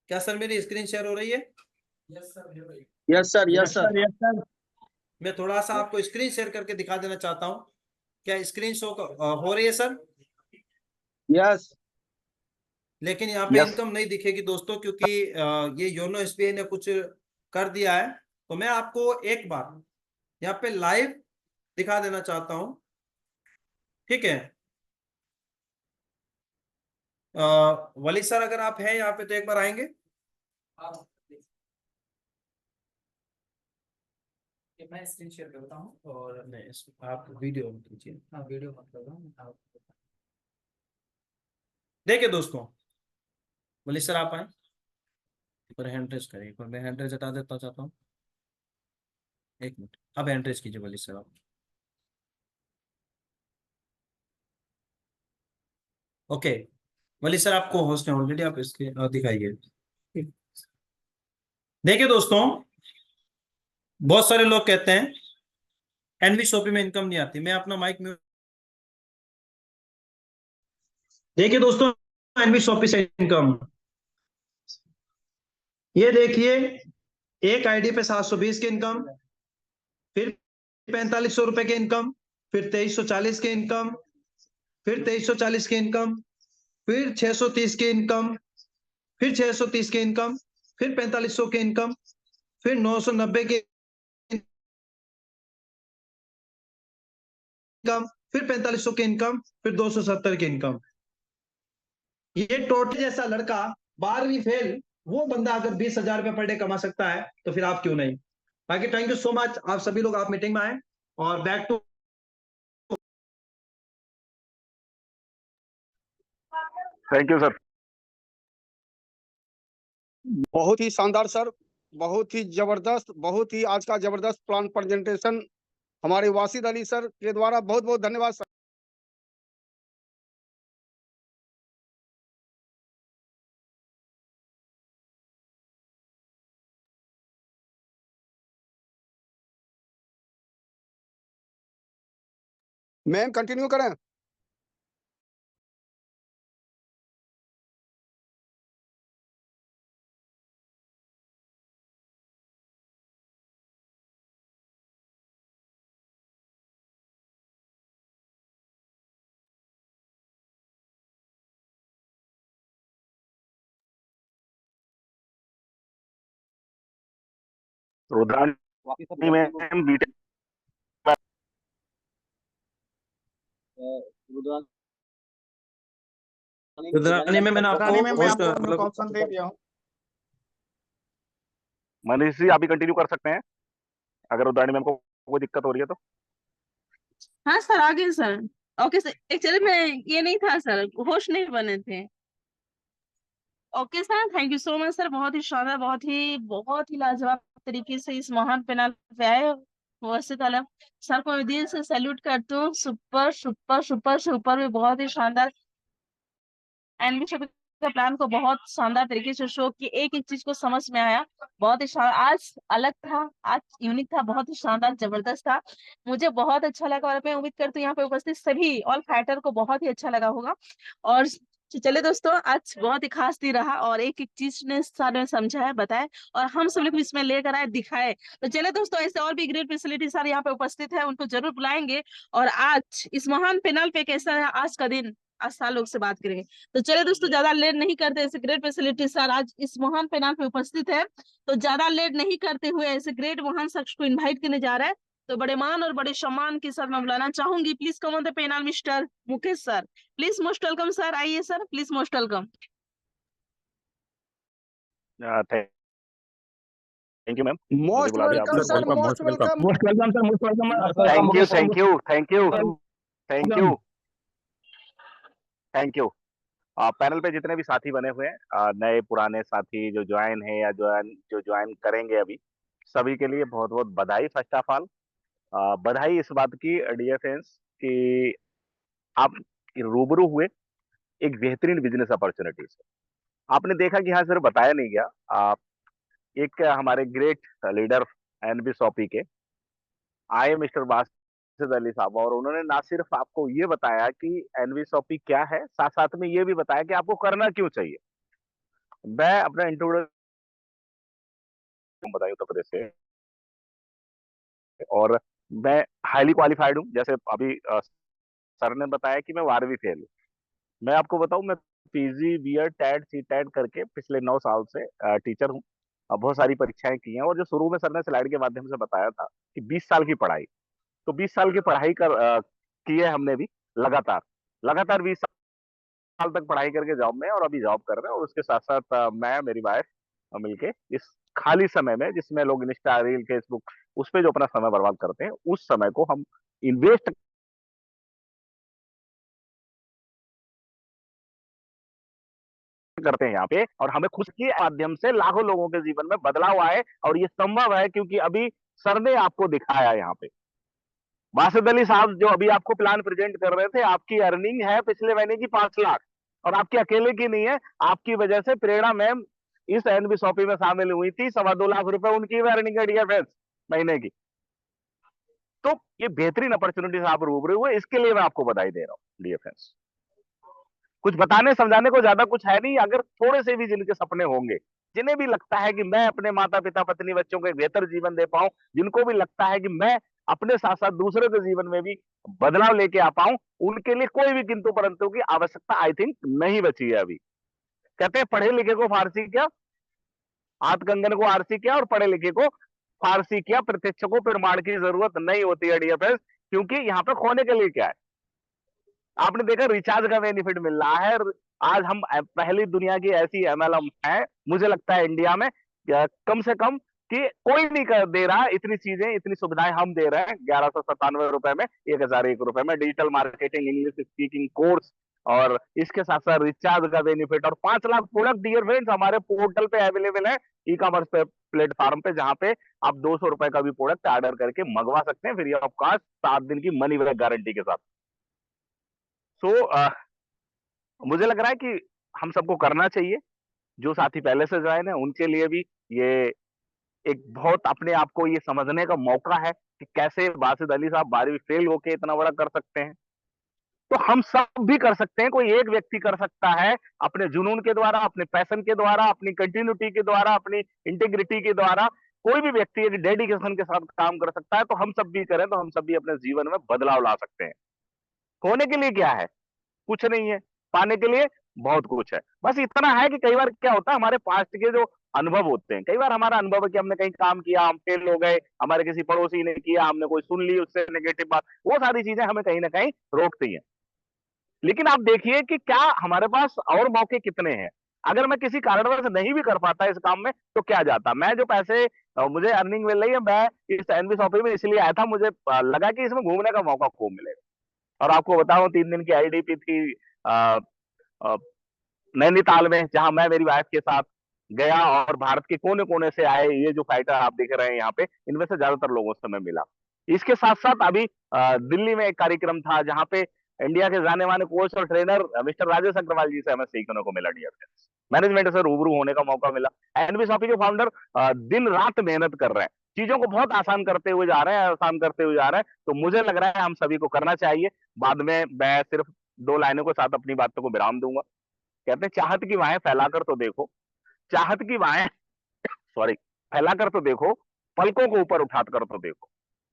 क्या सर मेरी स्क्रीन शेयर हो रही है? Yes sir, yes sir. Yes, sir. मैं थोड़ा सा आपको स्क्रीन शेयर करके दिखा देना चाहता हूँ। क्या स्क्रीन शो हो रही है सर? यस लेकिन यहाँ पे यस इनकम नहीं दिखेगी दोस्तों, क्योंकि ये योनो एसबीआई ने कुछ कर दिया है। तो मैं आपको एक बार यहाँ पे लाइव दिखा देना चाहता हूँ, ठीक है? वली सर अगर आप हैं यहाँ पे तो एक बार आएंगे। मैं स्क्रीन शेयर करता हूँ और नहीं, आप वीडियो कीजिए। हाँ वीडियो मत कर रहा हूँ आप। देखिए दोस्तों, वली सर आप आए, एक बार हैंड रेज करिए। एक बार मैं हैंड रेज हटा देता चाहता हूँ, एक मिनट। अब हैंड रेज कीजिए वली सर आप। ओके, वली सर आपको होस्ट है ऑलरेडी, आप इसके दिखाइए। देखिए दोस्तों, बहुत सारे लोग कहते हैं एनवी शॉपी में इनकम नहीं आती। मैं अपना माइक में, देखिए दोस्तों, एनवी शॉपी से इनकम, ये देखिए, एक आईडी पे 720 की इनकम, फिर 4500 रुपए की इनकम, फिर 2340 की इनकम, फिर 2340 की इनकम, फिर 630 की इनकम, फिर 630 की इनकम, फिर 4500 की इनकम, फिर 990 की इनकम, फिर 4500 की इनकम, फिर 270 की इनकम। ये टोटल जैसा लड़का 12वीं फेल, वो बंदा अगर 20,000 रुपए पर डे कमा सकता है, तो फिर आप क्यों नहीं? बाकी थैंक यू सो मच, आप सभी लोग आप मीटिंग में आए। और back to, thank you sir. बहुत ही शानदार सर, बहुत ही जबरदस्त, बहुत ही आज का जबरदस्त प्लान प्रेजेंटेशन हमारे वासिद अली सर के द्वारा। बहुत बहुत धन्यवाद सर। मैम कंटिन्यू करें। रुद्रानी मैम बीटेक रुद्रानी में मैंने आपको होस्ट मतलब ऑप्शन दे दिया हूँ। मनीष जी आप भी कंटिन्यू कर सकते हैं अगर रुद्रानी मैम को कोई दिक्कत हो रही है तो। हाँ सर आगे सर। ओके सर, एक्चुअली मैं ये नहीं था सर, होस्ट नहीं बने थे। Okay sir, thank you so much sir, बहुत ही शानदार, बहुत ही लाजवाब तरीके से इस महान पैनल पे आए। वैसे तो सर को मैं दिल से सैल्यूट करती हूँ, सुपर सुपर सुपर सुपर भी बहुत ही शानदार। एनवी शॉपिंग का प्लान को बहुत शानदार तरीके से शो की, एक एक चीज को समझ में आया। बहुत ही शानदार, आज अलग था, आज यूनिक था, बहुत ही शानदार जबरदस्त था। मुझे बहुत अच्छा लगा और मैं उम्मीद करती हूँ यहाँ पे उपस्थित सभी ऑल फाइटर को बहुत ही अच्छा लगा होगा। और चले दोस्तों, आज बहुत ही खास दिन रहा और एक एक चीज ने सारे समझाया बताया और हम सब लोग इसमें लेकर आए दिखाए। तो चले दोस्तों, ऐसे और भी ग्रेट फैसिलिटी सारे यहाँ पे उपस्थित है, उनको जरूर बुलाएंगे। और आज इस महान पैनल पे कैसा है आज का दिन, आज साल लोग से बात करेंगे। तो चले दोस्तों, ज्यादा लेट नहीं करते, ऐसे ग्रेट फैसिलिटी सर आज इस महान पैनल पे उपस्थित है, तो ज्यादा लेट नहीं करते हुए ऐसे ग्रेट महान शख्स को इनवाइट करने जा रहा है। तो बड़े मान और बड़े सम्मान के साथ मैं बुलाना चाहूंगी, please come on the panel mister Mukesh sir. Please most welcome sir, आइए sir, please most welcome. Thank you ma'am. Most बुला दिया वेलकम आपने। Sir, most welcome. Most welcome sir, most welcome. Thank you thank you thank you thank you thank you. Panel पे जितने भी साथी बने हुए हैं, नए पुराने साथी जो ज्वाइन है या जो ज्वाइन करेंगे अभी, सभी के लिए बहुत बहुत बधाई। फर्स्ट ऑफ ऑल बधाई इस बात की डियर फ्रेंड्स कि आप रूबरू हुए एक बेहतरीन बिजनेस अपॉर्चुनिटी से। आपने देखा कि यहाँ सिर्फ बताया नहीं गया, एक हमारे ग्रेट लीडर एनबी सॉपी के आए मिस्टर बासित अली साहब, और उन्होंने ना सिर्फ आपको ये बताया कि एनबी सॉपी क्या है, साथ साथ में ये भी बताया कि आपको करना क्यों चाहिए। मैं अपना इंट्रोडक्शन बताया उत्तर प्रदेश से, और मैं हाईली क्वालिफाइड हूँ। जैसे अभी सर ने बताया कि मैं 12वीं फेल हूँ। मैं आपको बताऊं, मैं PG BEd TET C TET करके पिछले 9 साल से टीचर हूँ। बहुत सारी परीक्षाएं की हैं, और जो शुरू में सर ने स्लाइड के माध्यम से बताया था कि 20 साल की पढ़ाई, तो 20 साल की पढ़ाई की है हमने भी लगातार लगातार 20 साल तक पढ़ाई करके जॉब में, और अभी जॉब कर रहे हैं। और उसके साथ साथ मैं मेरी वाइफ मिलके इस खाली समय में, जिसमें लोग इंस्टा रील फेसबुक उस पे जो अपना समय बर्बाद करते हैं, उस समय को हम इन्वेस्ट करते हैं यहाँ पे, और हमें खुद के माध्यम से लाखों लोगों के जीवन में बदलाव आए। और ये संभव है क्योंकि अभी सर ने आपको दिखाया यहाँ पे। बासित अली साहब जो अभी आपको प्लान प्रेजेंट कर रहे थे, आपकी अर्निंग है पिछले महीने की 5 लाख, और आपके अकेले की नहीं है, आपकी वजह से प्रेरणा मैम इस एनबी शॉपी में शामिल हुई थी। 2.25 लाख रुपए उनकी भी अर्निंग है डियर फ्रेंड्स महीने की। तो ये बेहतरीन अपॉर्चुनिटीज आप रूबरू हुए, इसके लिए मैं आपको बधाई दे रहा हूँ डियर फ्रेंड्स। कुछ बताने समझाने को ज्यादा कुछ है नहीं। अगर थोड़े से भी जिनके सपने होंगे, जिन्हें भी लगता है कि मैं अपने माता पिता पत्नी बच्चों को एक बेहतर जीवन दे पाऊं, जिनको भी लगता है कि मैं अपने साथ साथ दूसरों के जीवन में भी बदलाव लेके आ पाऊं, उनके लिए कोई भी किंतु परंतु की आवश्यकता आई थिंक नहीं बची है अभी। कहते हैं पढ़े लिखे को फारसी क्या, हाथ कंगन को आरसी क्या, और पढ़े लिखे को फारसी क्या, प्रत्यक्ष को प्रमाण की जरूरत नहीं होती है डियर फ्रेंड्स। क्योंकि यहाँ पे खोने के लिए क्या है, आपने देखा रिचार्ज का बेनिफिट मिल रहा है। आज हम पहली दुनिया की ऐसी एमएलएम है, मुझे लगता है इंडिया में कम से कम कि कोई नहीं कर दे रहा इतनी चीजें, इतनी सुविधाएं हम दे रहे हैं। 1197 रुपए में, 1001 रुपए में digital marketing, English speaking course, और इसके साथ साथ रिचार्ज का बेनिफिट, और 5 लाख प्रोडक्ट डियर फ्रेंड्स हमारे पोर्टल पे अवेलेबल है, ई कॉमर्स पे प्लेटफॉर्म पे, जहां पे आप 200 रुपए का भी प्रोडक्ट ऑर्डर करके मंगवा सकते हैं फ्री ऑफ कॉस्ट, 7 दिन की मनी बैक गारंटी के साथ। तो मुझे लग रहा है कि हम सबको करना चाहिए। जो साथी पहले से ज्वाइन है उनके लिए भी ये एक बहुत अपने आप को ये समझने का मौका है कि कैसे बासित अली साहब 12वीं फेल होके इतना बड़ा कर सकते हैं। तो हम सब भी कर सकते हैं, कोई एक व्यक्ति कर सकता है अपने जुनून के द्वारा, अपने पैशन के द्वारा, अपनी कंटिन्यूटी के द्वारा, अपनी इंटीग्रिटी के द्वारा। कोई भी व्यक्ति एक डेडिकेशन के साथ काम कर सकता है। तो हम सब भी करें तो हम सब भी अपने जीवन में बदलाव ला सकते हैं। होने के लिए क्या है, कुछ नहीं है, पाने के लिए बहुत कुछ है। बस इतना है कि कई बार क्या होता है, हमारे पास्ट के जो अनुभव होते हैं, कई बार हमारा अनुभव है कि हमने कहीं काम किया, हम फेल हो गए, हमारे किसी पड़ोसी ने किया, हमने कोई सुन ली उससे नेगेटिव बात, वो सारी चीजें हमें कहीं ना कहीं रोकती हैं। लेकिन आप देखिए कि क्या हमारे पास और मौके कितने हैं। अगर मैं किसी कारणवश नहीं भी कर पाता इस काम में, तो क्या जाता, मैं जो पैसे मुझे अर्निंग मिल रही है, मैं इस एनबी शॉपी में इसलिए आया था, मुझे लगा कि इसमें घूमने का मौका खूब मिलेगा। और आपको बताऊं 3 दिन की आईडीपी थी नैनीताल में, जहां मैं मेरी वाइफ के साथ गया, और भारत के कोने कोने से आए ये जो फाइटर आप देख रहे हैं यहाँ पे, इनमें से ज्यादातर लोगों से मैं मिला। इसके साथ साथ अभी दिल्ली में एक कार्यक्रम था जहां पे इंडिया के जाने माने कोच और ट्रेनर मिस्टर राजेश अग्रवाल जी से हमें सीखने को मिला डियर फ्रेंड्स। मैनेजमेंट से रूबरू होने का मौका मिला। एनबी शॉपी के फाउंडर दिन रात मेहनत कर रहे हैं, चीजों को बहुत आसान करते हुए जा रहे हैं, आसान करते हुए जा रहे हैं। तो मुझे लग रहा है हम सभी को करना चाहिए। बाद में मैं सिर्फ 2 लाइनों के साथ अपनी बातों को विराम दूंगा। कहते हैं चाहत की बाहें फैलाकर तो देखो, चाहत की बाहें सॉरी फैलाकर तो देखो, पलकों को ऊपर उठाकर तो देखो।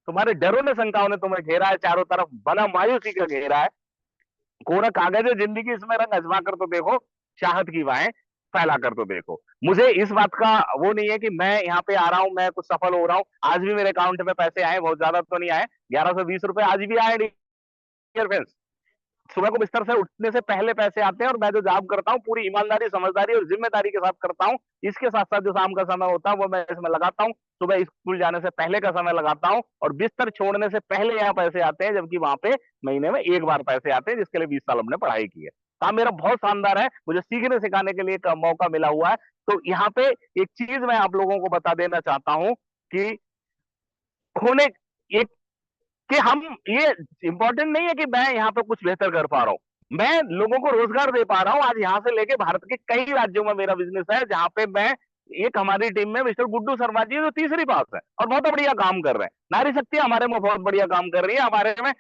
तुम्हारे डरों ने शंकाओं ने तुम्हें घेरा है, चारों तरफ बना मायूसी का घेरा है, कोरा कागज है जिंदगी, इसमें रंग अजमा कर तो देखो, चाहत की बाहें फैला कर तो देखो। मुझे इस बात का वो नहीं है कि मैं यहाँ पे आ रहा हूं, मैं कुछ सफल हो रहा हूं। आज भी मेरे अकाउंट में पैसे आए, बहुत ज्यादा तो नहीं आए, 1120 रुपए आज भी आए डियर फ्रेंड्स। सुबह को बिस्तर से उठने से पहले पैसे आते हैं और मैं जो जॉब करता हूँ पूरी ईमानदारी, समझदारी और जिम्मेदारी के साथ करता हूँ। इसके साथ साथ जो शाम का समय होता है वो मैं इसमें लगाता हूँ। सुबह स्कूल जाने से पहले का समय लगाता हूँ और बिस्तर छोड़ने से पहले यहाँ पैसे आते हैं, जबकि वहां पे महीने में एक बार पैसे आते हैं, जिसके लिए 20 साल हमने पढ़ाई की है। काम मेरा बहुत शानदार है, मुझे सीखने सिखाने के लिए एक मौका मिला हुआ है। तो यहाँ पे एक चीज मैं आप लोगों को बता देना चाहता हूँ कि होने एक कि हम ये इंपॉर्टेंट नहीं है कि मैं यहाँ पे कुछ बेहतर कर पा रहा हूँ, मैं लोगों को रोजगार दे पा रहा हूँ। आज यहाँ से लेके भारत के कई राज्यों में मेरा बिजनेस है, जहाँ पे मैं एक हमारी टीम में मिस्टर गुड्डू शर्मा जी जो तीसरी पास है और बहुत बढ़िया काम कर रहे हैं। नारी शक्ति हमारे में बहुत बढ़िया काम कर रही है। हमारे में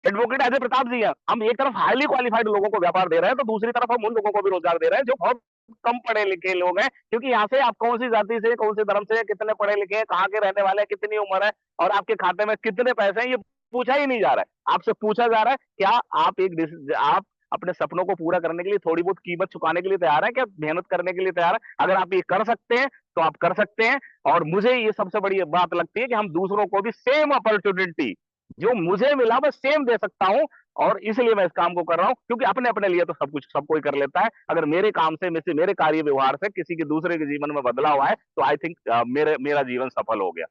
एडवोकेट अजय प्रताप जी है। हम एक तरफ हाईली क्वालिफाइड लोगों को व्यापार दे रहे हैं, तो दूसरी तरफ हम उन लोगों को भी रोजगार दे रहे हैं जो बहुत कम पढ़े लिखे लोग हैं। क्योंकि यहाँ से आप कौन सी जाति से, कौन से धर्म से, कितने पढ़े लिखे हैं, कहाँ के रहने वाले हैं, कितनी उम्र है और आपके खाते में कितने पैसे हैं, ये पूछा ही नहीं जा रहा है। आपसे पूछा जा रहा है क्या आप अपने सपनों को पूरा करने के लिए थोड़ी बहुत कीमत चुकाने के लिए तैयार है, क्या मेहनत करने के लिए तैयार है? अगर आप ये कर सकते हैं तो आप कर सकते हैं। और मुझे ये सबसे बड़ी बात लगती है कि हम दूसरों को भी सेम अपॉर्चुनिटी जो मुझे मिला मैं सेम दे सकता हूं। और इसलिए मैं इस काम को कर रहा हूं, क्योंकि अपने अपने लिए तो सब कुछ सब कोई कर लेता है। अगर मेरे काम से, मेरे कार्य व्यवहार से किसी के दूसरे के जीवन में बदलाव आए तो आई थिंक मेरा जीवन सफल हो गया।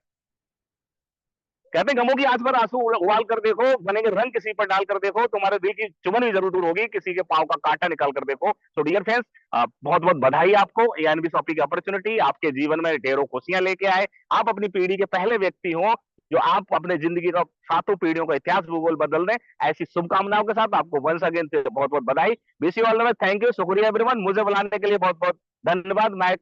कहते हैं गमों की आंच पर आंसू उबाल कर देखो, बनेंगे रंग किसी पर डाल कर देखो, तुम्हारे दिल की चुभन भी जरूर दूर होगी, किसी के पांव का कांटा निकाल कर देखो। तो डियर फ्रेंड्स, बहुत बहुत बधाई आपको एएनबी शॉपी की अपॉर्चुनिटी आपके जीवन में ढेरों खुशियां लेके आए। आप अपनी पीढ़ी के पहले व्यक्ति हो जो आप अपने जिंदगी का 7 पीढ़ियों का इतिहास भूगोल बदल दें। ऐसी शुभकामनाओं के साथ आपको वंस अगेन से बहुत बहुत बधाई। Wish you all the best. Thank you, शुक्रिया एवरीवन। मुझे बुलाने के लिए बहुत बहुत धन्यवाद। मैं